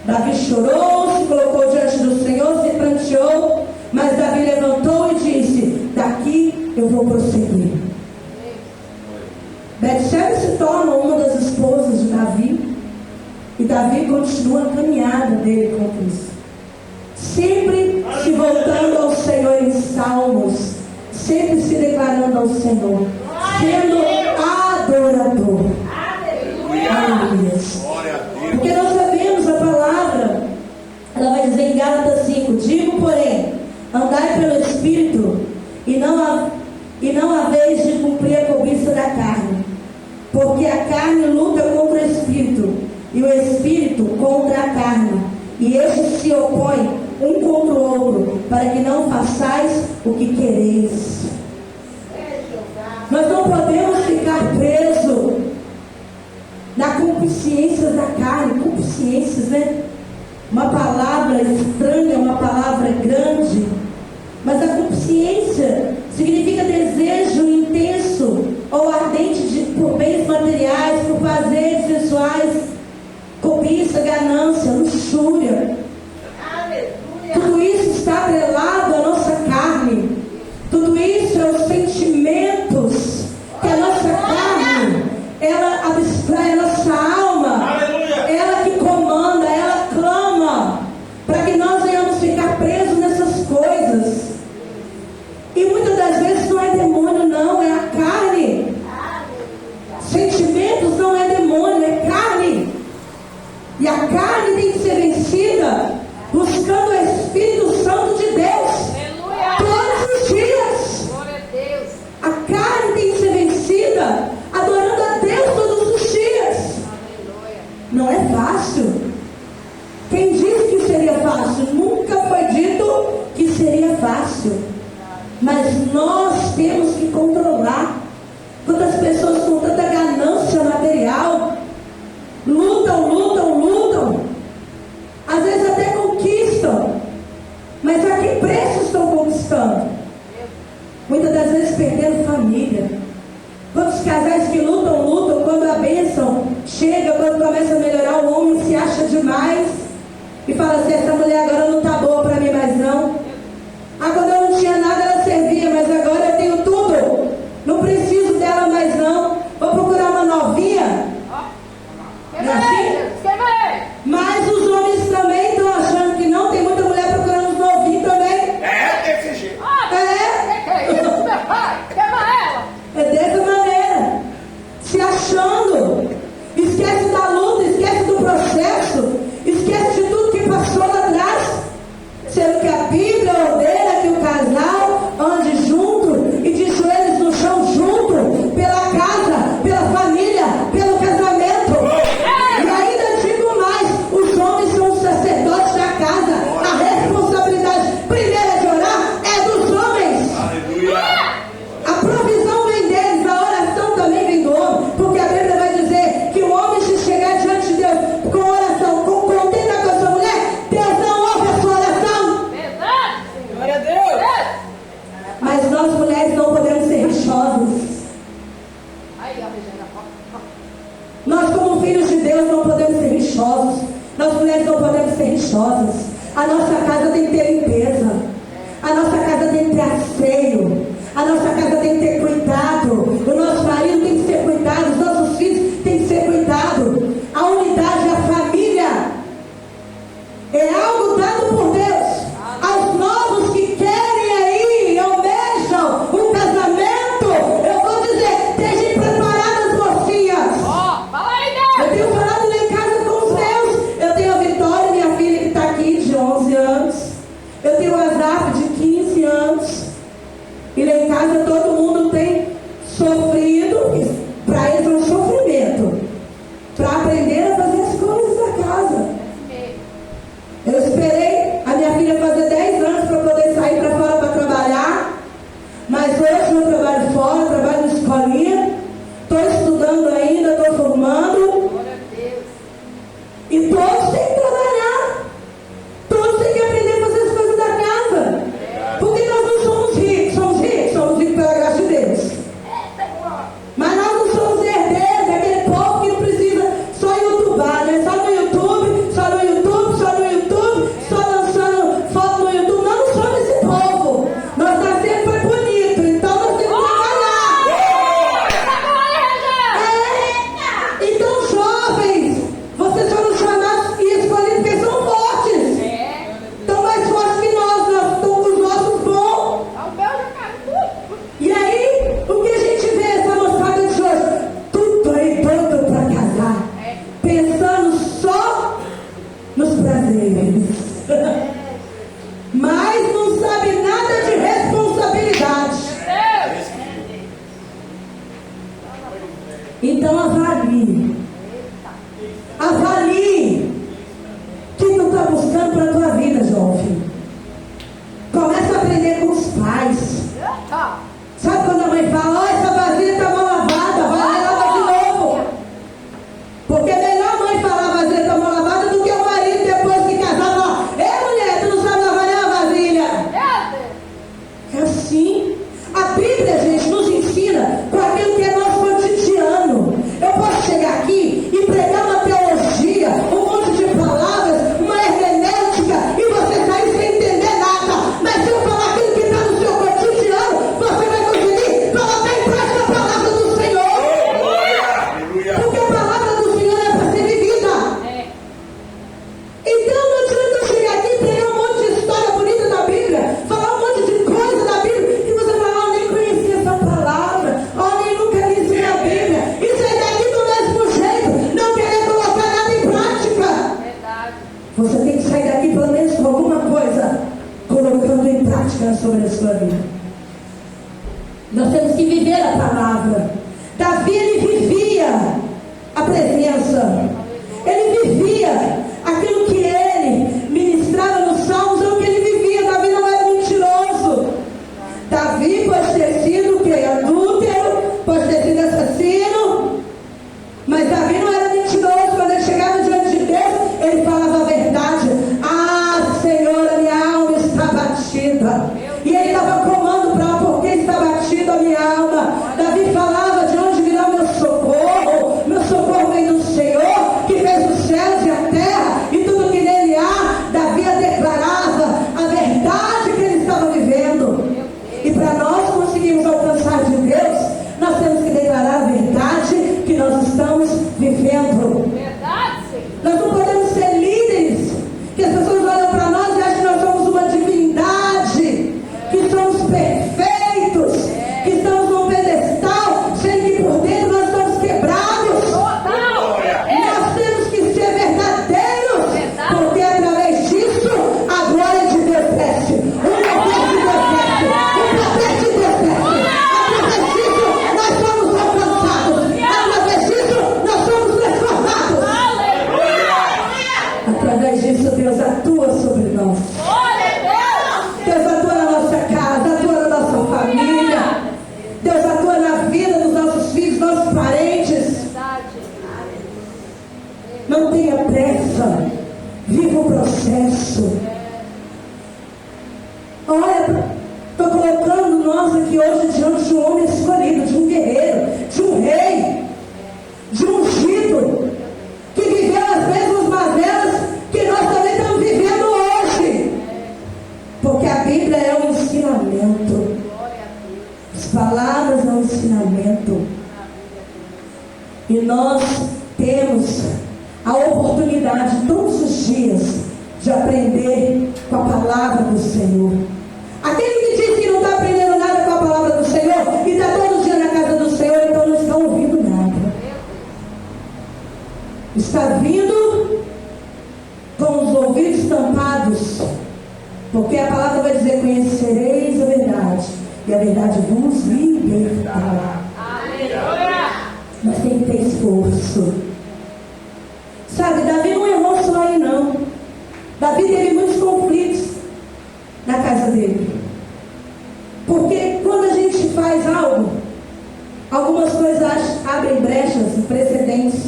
[SPEAKER 2] Davi chorou, se colocou diante do Senhor, se pranteou, mas Davi levantou e disse, daqui eu vou prosseguir. Betsebe se torna uma das esposas de Davi, e Davi continua a caminhada dele com Cristo. Sempre se voltando ao Senhor em salmos, sempre se declarando ao Senhor, sendo adorador. Aleluia. Porque nós sabemos a palavra, ela vai dizer em Gálatas 5, digo porém, andai pelo Espírito, e não haveis de cumprir a cobiça da carne, porque a carne luta contra o Espírito, e o Espírito contra a carne, e estes se opõem um contra o outro, para que não façais o que quereis. Nós não podemos ficar presos na concupiscência da carne, concupiscências, né? Uma palavra estranha, uma palavra grande, mas a concupiscência significa desejo intenso ou ardente por bens materiais, por prazeres sexuais, cobiça, ganância, luxúria. Tudo isso está atrelado à nossa carne. Tudo isso é os sentimentos que a nossa carne, ela abstrai a nossa alma. Ela que comanda, ela clama para que nós venhamos ficar presos nessas coisas. E muitas das vezes não é demônio, não, é a carne. Sentimentos não é demônio, é carne. E a carne tem que ser vencida buscando o Espírito Santo de Deus. Aleluia. Todos os dias. Glória a Deus. A carne tem que ser vencida adorando a Deus todos os dias. Aleluia. Não é fácil. Quem disse que seria fácil? Nunca foi dito que seria fácil. Mas nós temos que controlar. Quantas pessoas com tanta ganância material lutam, às vezes até conquistam, mas a que preço estão conquistando? Muitas das vezes perdendo família. Quantos casais que lutam, quando a bênção chega, quando começa a melhorar, o homem se acha demais e fala assim, essa mulher agora não está boa para mim mais não. Quando eu não tinha nada ela servia, mas agora eu tenho tudo, não preciso dela mais não, vou procurar uma novinha. Não é assim? Mas os homens também estão achando que não, tem muita mulher procurando os novinhos também.
[SPEAKER 4] É desse jeito.
[SPEAKER 2] É dessa maneira, se achando, esquece da luta, esquece do processo, esquece de tudo que passou lá atrás, rixosos. Nós mulheres não podemos ser rixosas. A nossa casa tem que ter limpeza. A nossa casa tem que ter asseio. A nossa casa tem que ter cuidado. O nosso marido tem que ser cuidado. Os nossos filhos têm que ser cuidado. A unidade, a família é algo dado por Deus. Aos novos que querem aí, almejam um casamento, eu vou dizer, estejam preparadas, mocinhas.
[SPEAKER 3] Fala aí,
[SPEAKER 2] Eu
[SPEAKER 3] Deus.
[SPEAKER 2] tenho falado lá em casa com os meus. Eu tenho a Vitória, minha filha, que está aqui, de 11 anos. Eu tenho o Azaf, de 15 anos. E lá em casa todo mundo tem sofrido. Para eles é um sofrimento. Para aprender a fazer as coisas da casa. Eu esperei a minha filha fazer 10 anos para poder sair para fora para trabalhar. Mas hoje eu trabalho fora, trabalho na escolinha. Estou estudando ainda, estou formando.
[SPEAKER 3] Glória a Deus.
[SPEAKER 2] E todos têm que trabalhar. Todos têm que aprender a fazer as coisas da casa. Porque nós não somos ricos. Somos ricos pela graça de Deus. Mas nós não somos herdeiros, aquele povo que não precisa só youtubar, né? Só no YouTube, só no YouTube, só no YouTube, só lançando foto no YouTube. Nós não somos esse povo. Nós nascemos para bonito, então nós temos que trabalhar. Então, jovens, vocês foram chamados e escolhidos porque são fortes. Estão mais fortes que nós estamos com os nossos bons.
[SPEAKER 3] O meu já caiu tudo.
[SPEAKER 2] E aí, o que a gente vê essa moçada de hoje? Tudo aí doido para casar, pensando só nos prazeres, mas não sabe nada de responsabilidade. Então avalie. Avalie o que tu está buscando para a tua vida, jovem. Começa a aprender com os pais. Sabe quando a mãe fala, ó, essa vasilha está mal lavada, vai lá e lava de novo. Porque é melhor a mãe falar a vasilha está mal lavada do que o marido depois que casar falar, ei mulher, tu não sabe lavar nem a vasilha. É assim. A Bíblia, gente, nos ensina com aquilo que é nosso cotidiano. Eu posso chegar aqui e pregar uma teologia, um monte de palavras, uma hermenêutica, e você sair sem entender nada. Mas se eu falar aquilo que está no seu cotidiano, você vai conseguir colocar em prática a palavra do Senhor. Porque a palavra do Senhor é para ser vivida. Então não adianta eu chegar aqui e pegar um monte de história bonita da Bíblia, falar um monte de coisa da Bíblia, e você falar, oh, nem conhecia essa palavra, oh, nem nunca li isso na Bíblia, e sair daqui do mesmo jeito, não querer colocar nada em prática.
[SPEAKER 3] Verdade.
[SPEAKER 2] Você tem que sair daqui pelo menos com alguma coisa, colocando em prática sobre a sua vida. Nós temos que viver a palavra. Davi, ele vivia a presença. Ele vivia aquilo que ele ministrava nos salmos, é o que ele vivia. Davi não era mentiroso. Davi pode ter sido o quê? Adúltero, pode ter sido assassino, mas Davi não era mentiroso. Quando ele chegava diante de Deus, ele falava a verdade. Ah, Senhor, a minha alma está batida. E ele dava comando para ela, porque está batida a minha alma. Davi falava, de onde virá o meu socorro? Meu socorro vem do Senhor, que fez o céu ensinamento. As palavras é um ensinamento. E nós temos a oportunidade todos os dias de aprender com a palavra do Senhor. Aquele que diz que não está aprendendo nada com a palavra do Senhor e está todo dia na casa do Senhor, então não está ouvindo nada. Está vindo com os ouvidos tampados, porque a palavra vai dizer: conhecereis a verdade, e a verdade vos libertará. Mas tem que ter esforço. Sabe, Davi não errou só aí não. Davi teve muitos conflitos na casa dele. Porque quando a gente faz algo, algumas coisas abrem brechas e precedentes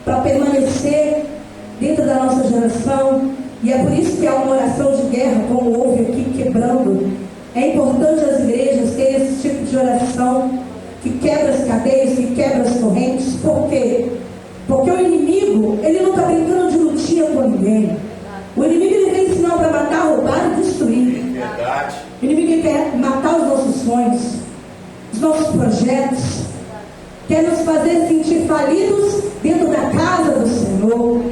[SPEAKER 2] para permanecer dentro da nossa geração. E é por isso que há uma oração de guerra, como houve aqui, quebrando. É importante as igrejas terem esse tipo de oração que quebra as cadeias, que quebra as correntes. Por quê? Porque o inimigo, ele não está brincando de lutinha com ninguém. O inimigo, ele vem ensinar para matar, roubar e destruir.
[SPEAKER 4] Verdade.
[SPEAKER 2] O inimigo, ele quer matar os nossos sonhos, os nossos projetos, quer nos fazer sentir falidos dentro da casa do Senhor,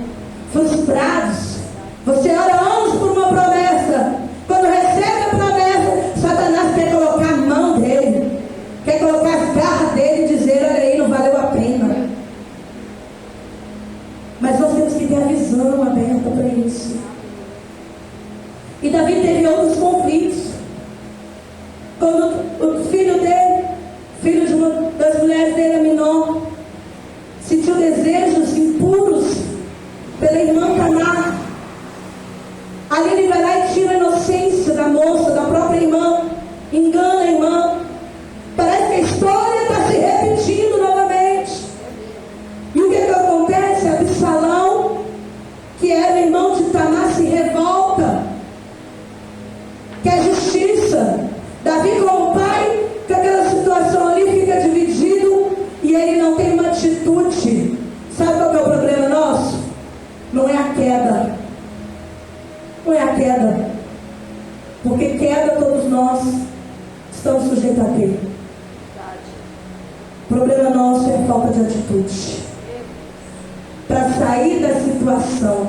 [SPEAKER 2] frustrados. Você ora anos por uma promessa. Quando recebe a promessa, Satanás quer colocar a mão dele, quer colocar as garras dele e dizer: olha aí, não valeu a pena. Mas nós temos que ter a visão aberta para isso. E Davi teve outros conflitos. Quando o filho dele, filho de uma das mulheres dele, Aminon, sentiu desejos impuros pela irmã Tamar. Ali ele vai lá e tira a inocência da moça, da própria irmã, engana a irmã. Parece que a história está se repetindo novamente. E o que acontece? Absalão, que era irmão de Tamar, se revolta, quer justiça. Davi, como pai, com aquela situação ali, fica dividido e ele não tem uma atitude. Sabe qual que é o problema nosso? Não é a queda. Não é a queda. Porque queda todos nós estamos sujeitos a ter. O problema nosso é a falta de atitude. Para sair da situação.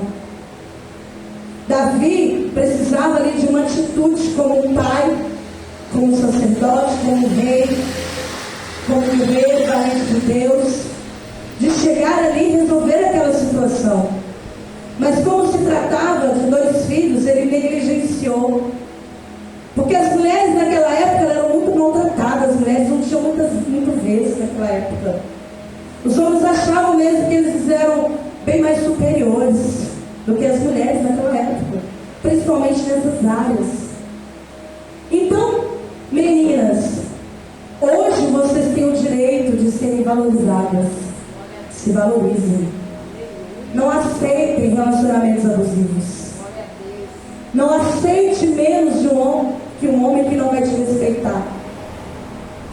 [SPEAKER 2] Davi precisava ali de uma atitude como um pai, como um sacerdote, como um rei, valente de Deus, de chegar ali e resolver aquela situação. Mas como se tratava de 2 filhos, ele negligenciou. Porque as mulheres naquela época eram muito maltratadas, as mulheres não tinham muitas vezes naquela época. Os homens achavam mesmo que eles eram bem mais superiores do que as mulheres naquela época, principalmente nessas áreas. Então, meninas, hoje vocês têm o direito de serem valorizadas. Se valorizem. Não aceitem relacionamentos abusivos. Não aceite menos de um homem que não vai te respeitar,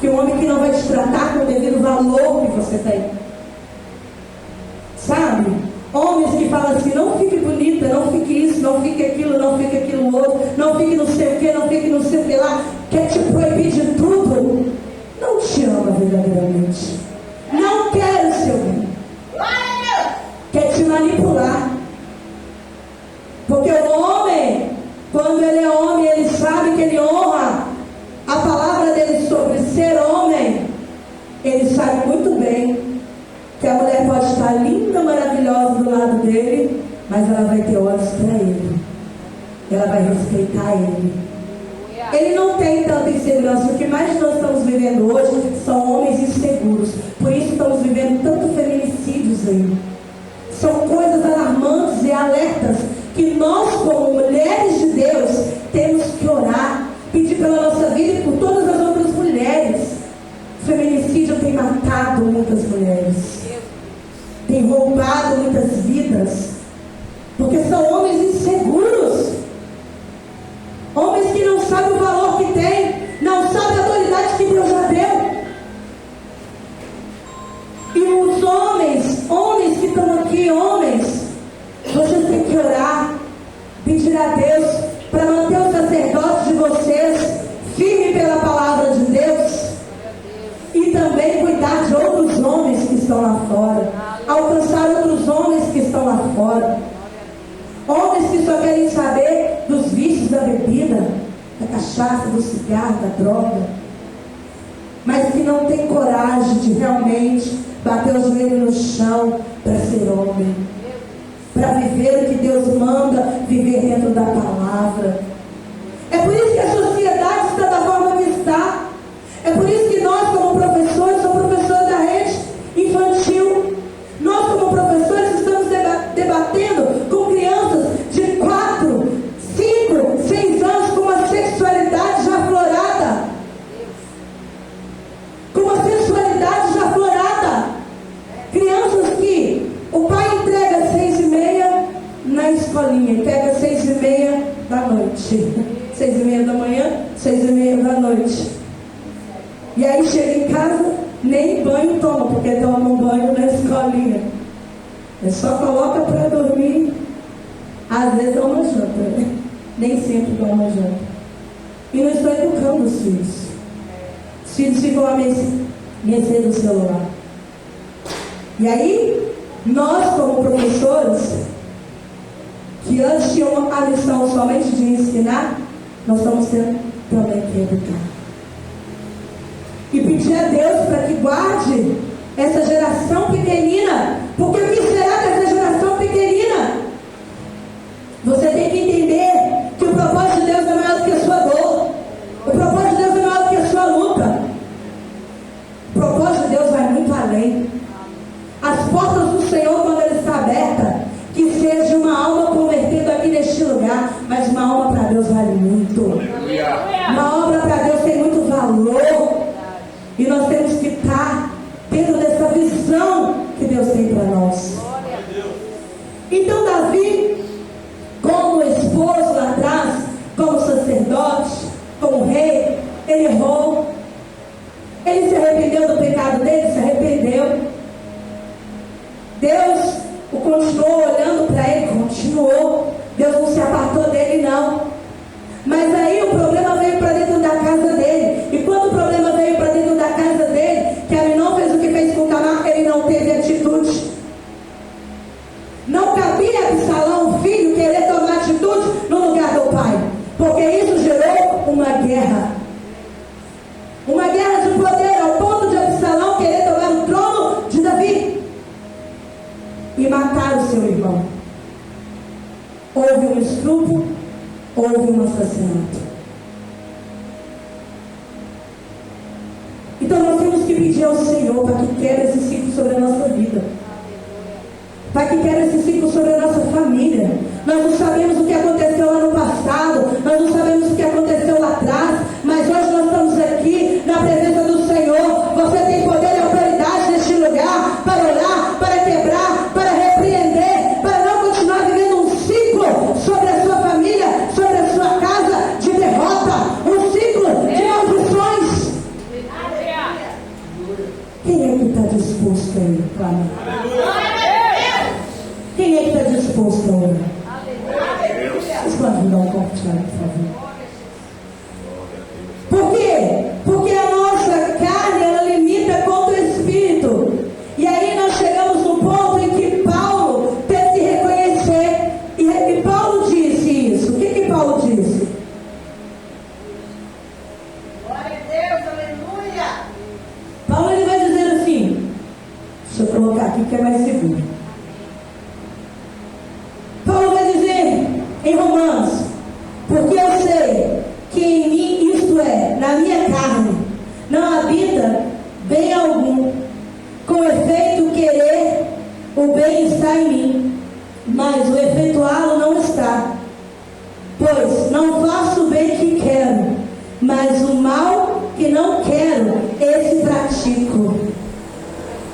[SPEAKER 2] que um homem que não vai te tratar com o devido valor que você tem. Sabe? Homens que falam assim: não fique bonita, não fique isso, não fique aquilo, não fique aquilo outro, não fique não sei o que, não fique não sei o que lá, quer te proibir de tudo. Não te ama verdadeiramente. Não quer o seu bem. Quer te manipular. Porque o homem, quando ele é homem, ele sabe que ele honra a palavra dele sobre ser homem. Ele sabe muito bem que a mulher pode estar linda, maravilhosa do lado dele, mas ela vai ter olhos para ele. Ela vai respeitar ele. Ele não tem tanta insegurança. O que mais nós estamos vivendo hoje são homens inseguros. Por isso estamos vivendo tanto feminicídios aí. São coisas alarmantes e alertas que nós, como mulheres de Deus, temos que orar, pedir pela nossa vida e por todas as outras mulheres. O feminicídio tem matado muitas mulheres, tem roubado muitas vidas, porque são homens inseguros, homens que não sabem o valor que tem, não sabem a autoridade que Deus já deu. E os homens que estão aqui, homens, vocês têm que orar, pedir a Deus para manter os sacerdotes de vocês firmes cachaça, do cigarro, da droga, mas que não tem coragem de realmente bater o joelho no chão para ser homem, para viver o que Deus manda viver dentro da palavra. É por isso que a sociedade está da forma que está. É por isso que nós, como professores, somos professores da rede infantil. Nós, como professores, estamos debatendo com crianças de 4, 5, 6 anos com uma sexualidade já aflorada. Com uma sensualidade já aflorada. Crianças que o pai entrega às 6h30 na escolinha e pega às 6h30 da noite. 6h30 da manhã, 6h30 da noite. E aí chega em casa, nem banho toma, porque toma um banho na escolinha. É só coloca para dormir. Às vezes dá uma janta, né? Nem sempre dá uma janta. E não estou educando os filhos. Os filhos ficam a mercê do celular. E aí, nós como professores, que antes tinham a missão somente de ensinar, nós estamos tendo também que educar. E pedir a Deus para que guarde essa geração pequenina. Porque o que será dessa geração pequenina? Você tem que entender que o propósito de Deus é maior do que a sua dor. O propósito de Deus é maior do que a sua luta. O propósito de Deus vai muito além. As portas do Senhor, quando Ele está aberta, que seja uma alma convertida aqui neste lugar, mas uma alma para Deus vale muito. Uma obra para Deus tem muito valor. E nós temos que estar dentro dessa visão que Deus tem para nós. Então Davi, como esposo lá atrás, como sacerdote, como rei, ele errou. Ele se arrependeu do pecado dele, se arrependeu. Deus o continuou olhando para ele, continuou. Deus não se apartou dele, não. Mas aí o problema veio para dentro da casa dele. E quando o problema veio para dentro da casa dele, que Aminon fez o que fez com Tamar, ele não teve atitude. Não cabia a Absalão, o filho, querer tomar atitude no lugar do pai. Porque isso gerou uma guerra. Uma guerra de poder, ao ponto de Absalão querer tomar o trono de Davi e matar o seu irmão. Houve um estupro, houve um assassinato. Então nós temos que pedir ao Senhor para que quebre esse ciclo sobre a nossa vida, para que quebre esse ciclo sobre a nossa família. Nós não sabemos o que aconteceu lá no passado, nós não sabemos o que aconteceu lá atrás, mas hoje nós estamos aqui na presença do Senhor. Você tem poder e autoridade neste lugar para orar, para quebrar, para repreender, para não continuar vivendo um ciclo sobre a sua família, sobre a sua casa de derrota, um ciclo de maldições. Quem é que está disposto a ir clamar? Quem é que está disposto a orar? Vocês podem me dar um copo de água, por favor? Por quê? Porque a nossa carne, ela limita contra o Espírito. E aí nós chegamos no ponto em que Paulo teve que reconhecer. E Paulo disse isso. O que Paulo disse?
[SPEAKER 3] Glória a Deus, aleluia.
[SPEAKER 2] Paulo ele vai dizer assim. Deixa eu colocar aqui que é mais seguro. Paulo vai dizer em Romanos: porque eu sei que em mim, isto é, na minha carne, não habita bem algum. Com efeito, querer o bem está em mim, mas o efetuá-lo não está. Pois não faço o bem que quero, mas o mal que não quero, esse pratico.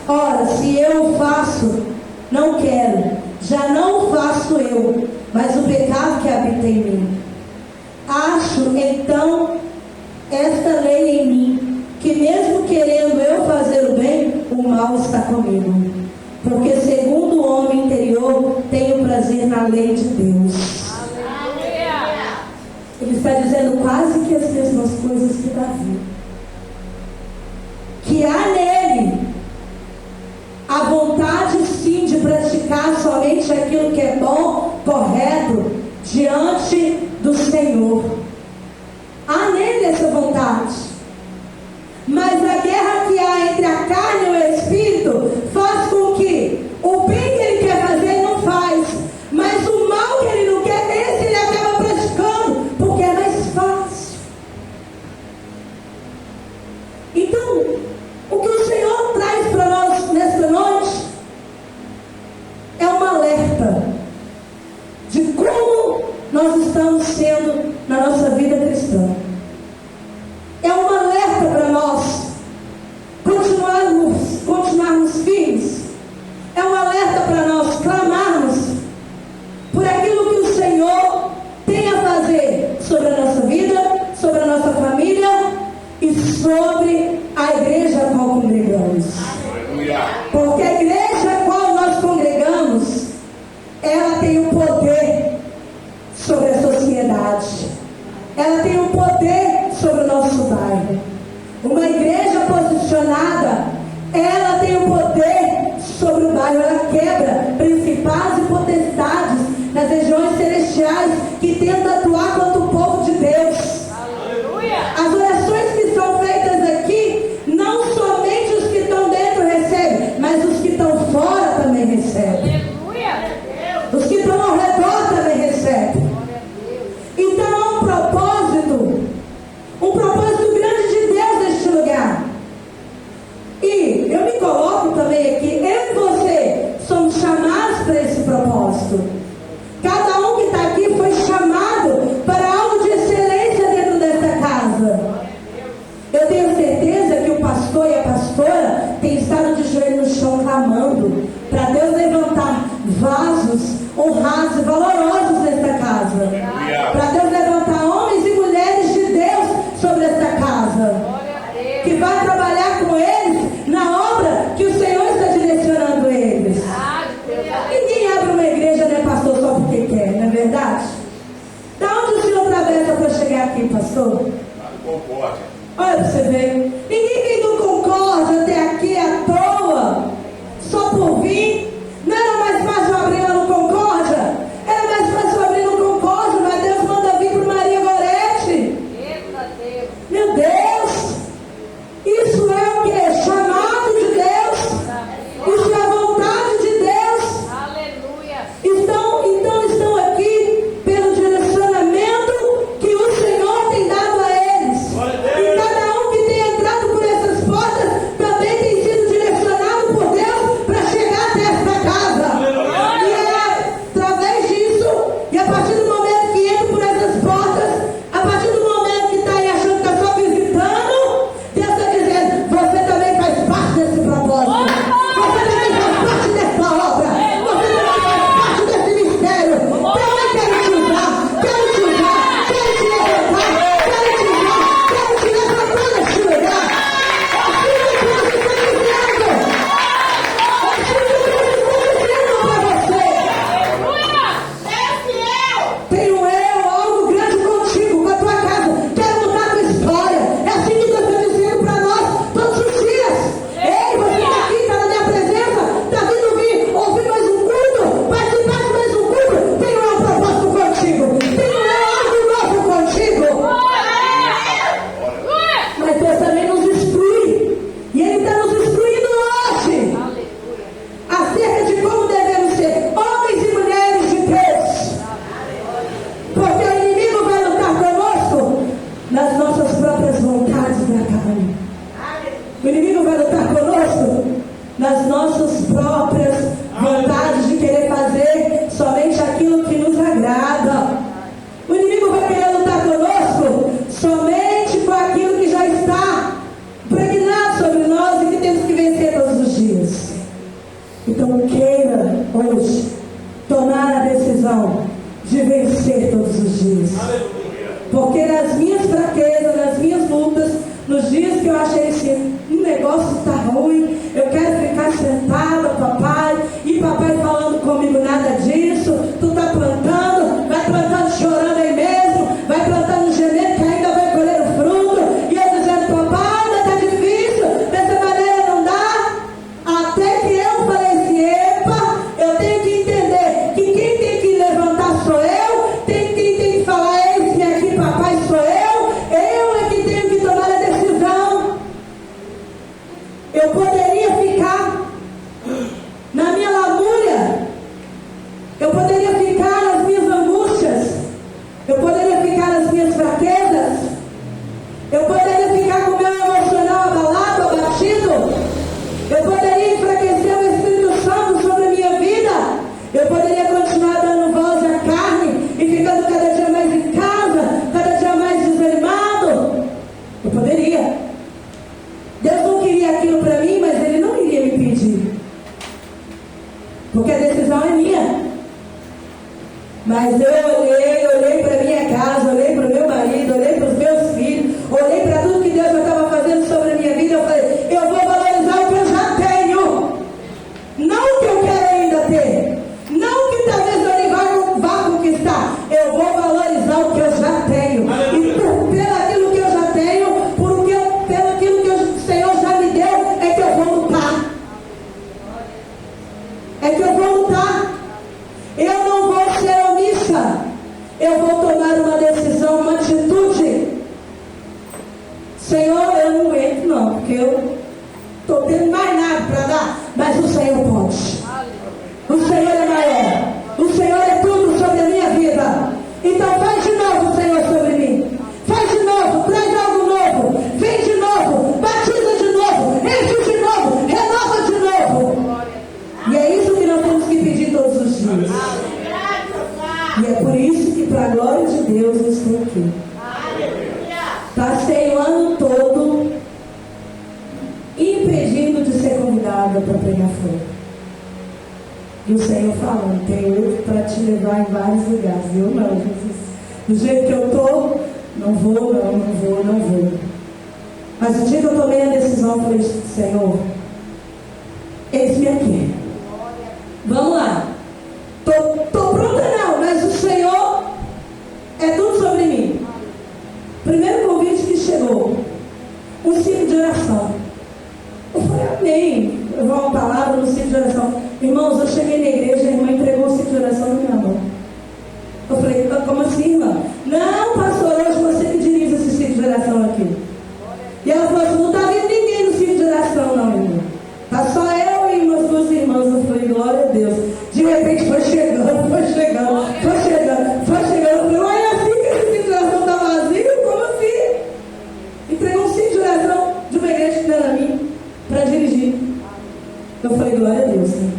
[SPEAKER 2] Ora, se eu faço, não quero, já não faço eu, mas o pecado que habita em mim. Acho, então, esta lei em mim, que mesmo querendo eu fazer o bem, o mal está comigo. Porque segundo o homem interior, tenho prazer na lei de Deus.
[SPEAKER 3] Aleluia.
[SPEAKER 2] Ele está dizendo quase que as mesmas coisas que Davi. Que há nele a vontade sim de praticar somente aquilo que é bom, correto, diante do Senhor. Há e sobre a igreja a qual congregamos.
[SPEAKER 4] Aleluia.
[SPEAKER 2] Porque a igreja a qual nós congregamos, ela tem o poder sobre a sociedade. Ela tem o poder sobre o nosso bairro. Uma igreja posicionada, ela tem o poder sobre o bairro. Ela quebra principados e potestades nas regiões celestiais que tentam atuar contra o povo de Deus.
[SPEAKER 3] Aleluia.
[SPEAKER 2] As orações que são feitas aqui, não somente os que estão dentro recebem, mas os que estão fora também recebem.
[SPEAKER 3] Aleluia.
[SPEAKER 2] Os que estão ao redor também recebem. Então há um propósito grande de Deus neste lugar. E eu me coloco também aqui, eu e você somos chamados para esse propósito. Cada um que está aqui foi chamado para algo de excelência dentro dessa casa. Eu tenho certeza que o pastor e a pastora têm estado de joelho no chão clamando para Deus levantar vasos honrados e valorosos nesta casa. Para Deus levantar homens e mulheres de Deus sobre esta casa, que vai trabalhar com eles na obra que o Senhor está direcionando eles. Ninguém abre uma igreja, né, pastor, só porque quer, não é verdade? Da onde o senhor atravessa para chegar aqui, pastor?
[SPEAKER 4] Concórdia.
[SPEAKER 2] Olha para você ver. Ninguém vem do Concórdia até aqui à toa, só por vir. Não era mais fácil abrir lá no Concórdia? Era mais fácil abrir no Concórdia, mas Deus manda vir para Maria Gorete. Meu Deus! Isso é o que? Chamado de Deus. Isso é a vontade de Deus.
[SPEAKER 3] Aleluia.
[SPEAKER 2] Então estão aqui pelo direcionamento que o Senhor tem dado a eles. E cada um que tem entrado por essas portas também tem sido direcionado por Deus para chegar até esta casa. E é através disso, e a partir do momento que entra por essas portas, a partir do momento que está aí achando que está só visitando, Deus está dizendo: você também faz parte desse propósito. Você também faz parte dessa obra. Você também faz parte desse mistério. Também quero te usar, quero te levantar, quero te usar, quero te levantar neste lugar. Assim que Deus está dizendo. Assim que Deus está dizendo para você. Tenho eu algo grande contigo, com a tua casa. Quero mudar a tua história. É assim que Deus está dizendo para nós todos os dias. Ei, você está aqui, está na minha presença, está vindo vir, ouvir mais um culto, participar de mais um culto. Tenho eu um propósito contigo. Tenho eu algo novo contigo. Mas Deus também nos instrui. E Ele está nos instruindo hoje acerca de como devemos ser homens e mulheres de Deus. Porque o inimigo vai lutar conosco nas nossas próprias vontades da carne. O inimigo vai lutar conosco nas nossas próprias vontades de querer fazer somente aquilo que nos agrada. O inimigo vai querer lutar conosco somente com aquilo que já está impregnado sobre nós e que temos que vencer todos os dias. Então queira hoje tomar a decisão de vencer todos os dias. Porque nas minhas fraquezas, nas minhas lutas, nos dias que eu achei assim, negócio está ruim, eu quero ficar sentada, papai, e papai falando comigo nada disso, tu está plantando, vai plantando chorando aí mesmo, vai plantando gemendo que ainda vai colher o fruto, e eu dizendo: papai, ainda está difícil, dessa maneira não dá. Até que eu falei assim: epa, eu tenho que entender que quem tem que levantar sou eu, quem tem que falar: eis-me aqui, papai, sou eu é que tenho que tomar a decisão. Eu poderia ficar na minha lamúria não, porque eu estou tendo mais nada para dar, mas o Senhor pode. O Senhor é maior. O Senhor é tudo sobre a minha vida. Então faz de novo, Senhor, sobre mim. Faz de novo, traz algo novo. Vem de novo, batiza de novo, enche de novo, renova de novo. E é isso que nós temos que pedir todos os dias. E é por isso que, para a glória de Deus, eu estou aqui. Passei o ano todo impedindo de ser convidada para pregar fora. E o Senhor falando, tem outro para te levar em vários lugares. Eu não, Jesus. Do jeito que eu estou, não vou. Mas o dia que eu tomei a decisão, eu falei, Senhor, eis-me aqui. Vamos lá. Estou pronta não, mas o Senhor é tudo sobre mim. Primeiro convite que chegou, um ciclo de oração. Eu falei, amém. Eu vou uma palavra no ciclo de oração. Irmãos, eu cheguei na igreja, a irmã entregou o ciclo de oração na minha mão. Eu falei, como assim, irmã? Não, pastor, hoje você que dirige esse ciclo de oração aqui. E ela falou assim, não está vendo ninguém no ciclo de oração não, irmã. Está só eu e umas duas irmãs. Eu falei, glória a Deus. De repente foi chegando. Eu falei, olha assim que esse ciclo de oração está vazio? Como assim? Entregou um ciclo de oração de uma igreja que não era minha para dirigir. Eu falei, glória a Deus, né?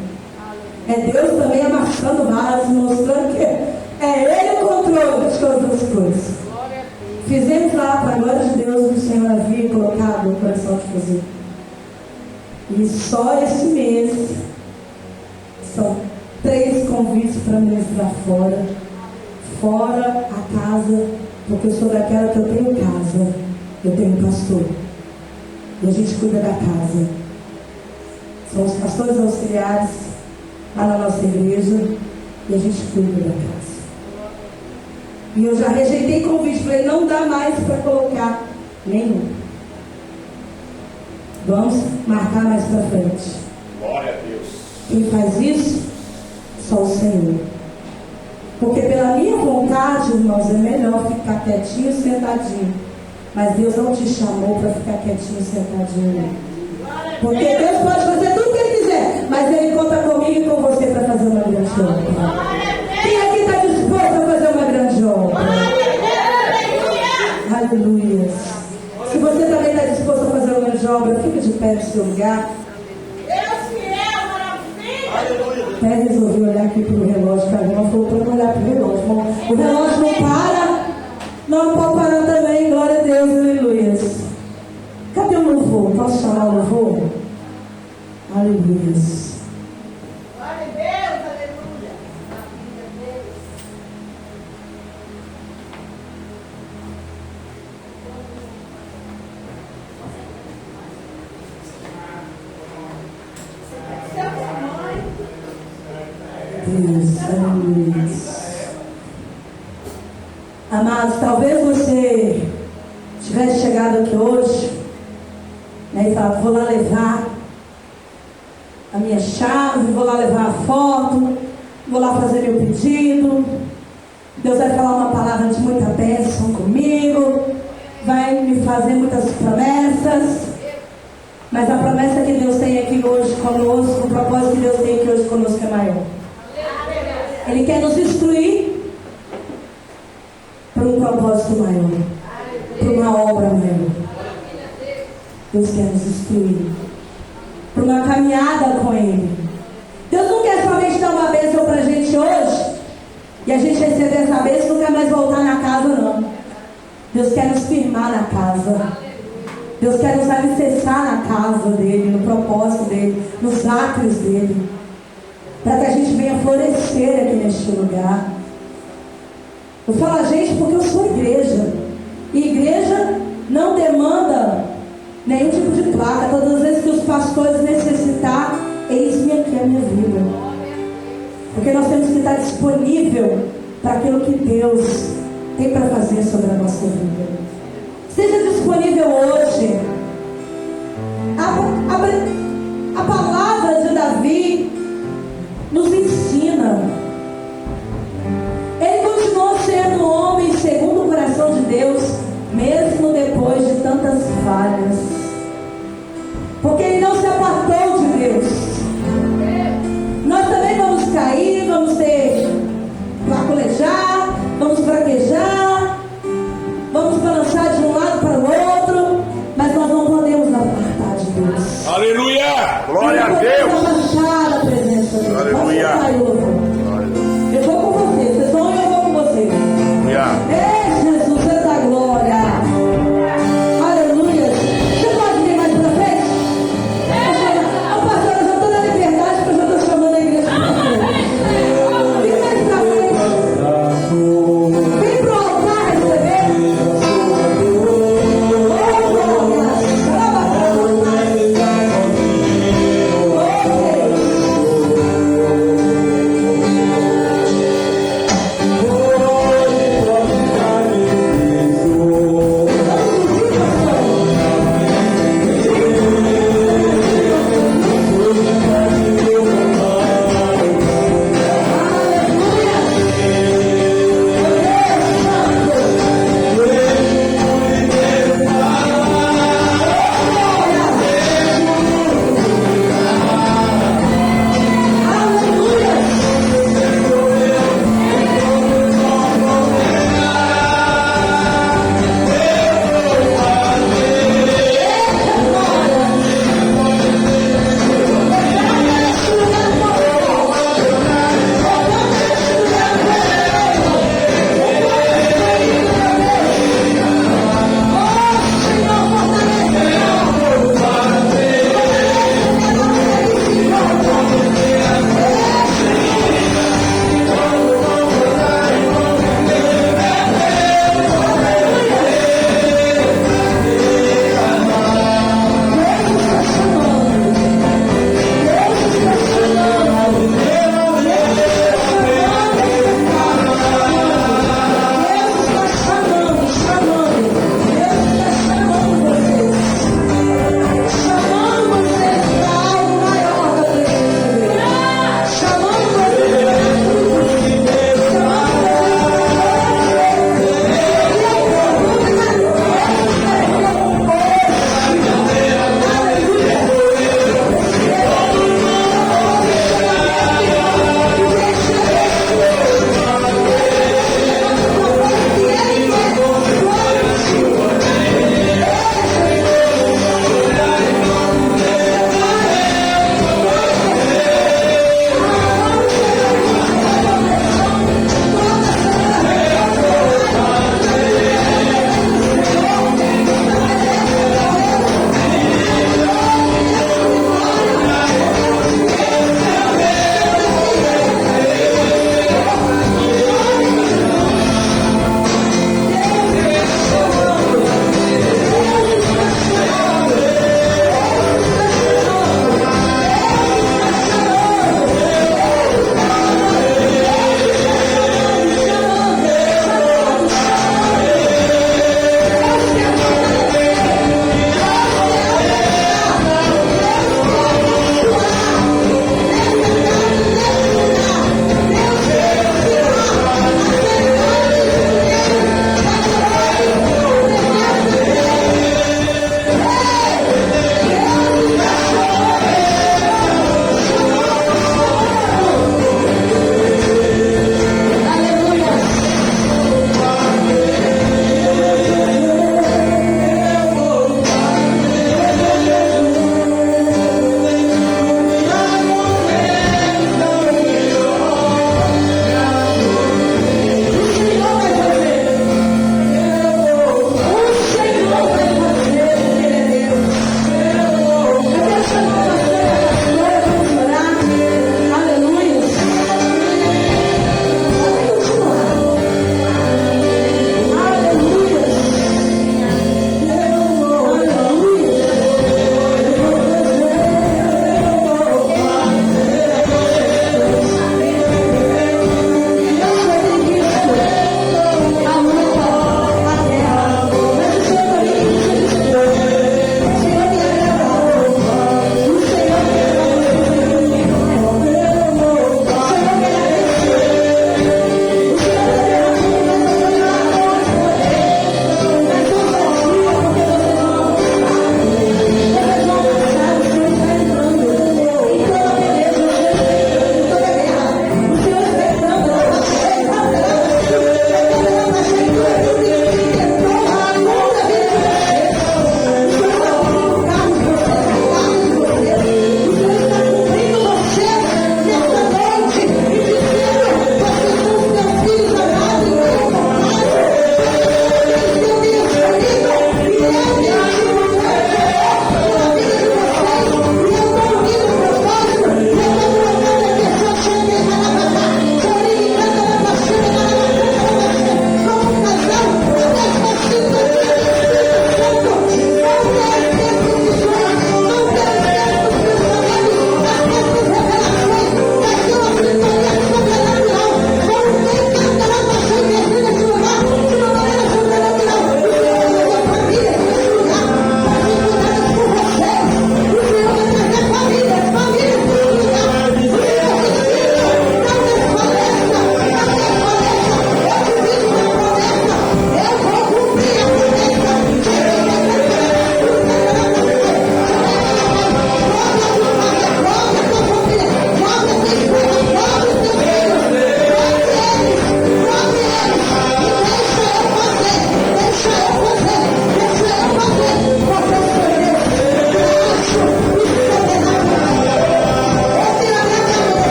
[SPEAKER 2] É Deus também amassando varas, mostrando que é Ele o controle de todas as coisas. Fizemos lá, para a glória de Deus, o Senhor havia colocado no coração de fazer. E só esse mês são 3 convites para ministrar fora a casa, porque eu sou daquela que eu tenho casa, eu tenho pastor, e a gente cuida da casa. São os pastores auxiliares lá na nossa igreja, e a gente cuida da casa. E eu já rejeitei convite, falei, não dá mais para colocar nenhum. Vamos marcar mais para frente.
[SPEAKER 4] Glória a Deus.
[SPEAKER 2] Quem faz isso? Só o Senhor. Porque pela minha vontade, irmãos, é melhor ficar quietinho, sentadinho. Mas Deus não te chamou para ficar quietinho, sentadinho. Porque Deus pode fazer tudo o que Ele quiser, mas Ele conta comigo e com você para fazer uma grande obra. Quem aqui está disposto a fazer uma grande obra? Aleluia. Se você também está disposto a fazer uma grande obra, fica de pé no seu lugar. Até resolvi olhar aqui para o relógio, que a irmã falou para eu olhar para o relógio. O relógio não para, não pode parar também, glória a Deus, aleluia. Cadê o louvor? Posso chamar o louvor? Aleluia.
[SPEAKER 3] Glória a Deus, aleluia.
[SPEAKER 2] Deus, aleluia. Amados, talvez você tivesse chegado aqui hoje, né, e falado, vou lá levar a minha chave, vou lá levar a foto, vou lá fazer meu pedido. Deus vai falar uma palavra de muita bênção comigo, vai me fazer muitas promessas. Mas a promessa que Deus tem aqui hoje conosco, o propósito que Deus tem aqui hoje conosco é maior. Ele quer nos instruir para um propósito maior, para uma obra maior. Deus quer nos instruir para uma caminhada com Ele. Deus não quer somente dar uma bênção para a gente hoje e a gente receber essa bênção e nunca mais voltar na casa, não. Deus quer nos firmar na casa. Deus quer nos alicerçar na casa dele, no propósito dele, nos átrios dele, para que a gente venha florescer aqui neste lugar. Eu falo a gente porque eu sou igreja. E igreja não demanda nenhum tipo de placa. Todas as vezes que os pastores necessitar, eis-me aqui a minha vida. Porque nós temos que estar disponível para aquilo que Deus tem para fazer sobre a nossa vida. Seja disponível hoje. A palavra de Davi nos ensina. Ele continuou sendo um homem segundo o coração de Deus, mesmo depois de tantas falhas.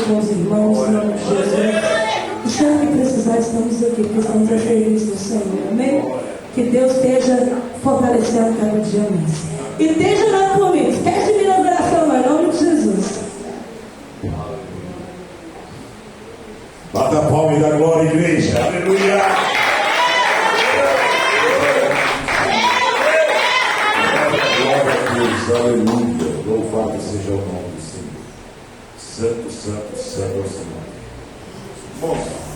[SPEAKER 2] com os irmãos, em nome de Jesus. O Senhor que precisar, estamos aqui, porque estamos felizes do Senhor. Amém? Que Deus esteja fortalecendo cada dia mais. E esteja orando por mim. Esquece de mim na oração, em nome de Jesus.
[SPEAKER 5] Bata a palma e dá glória, igreja. Aleluia. Glória a Deus. Aleluia. Louvado seja o nome do Senhor. Santo, santo, santo é o Senhor. Irmãos,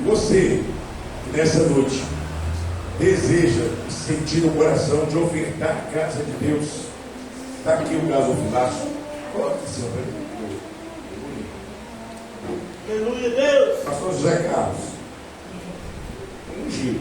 [SPEAKER 5] você, nessa noite, deseja sentir no coração de ofertar a casa de Deus. Está aqui o gasofilaço. Coloque assim,
[SPEAKER 3] Aleluia, Deus.
[SPEAKER 5] Pastor José Carlos. Um giro.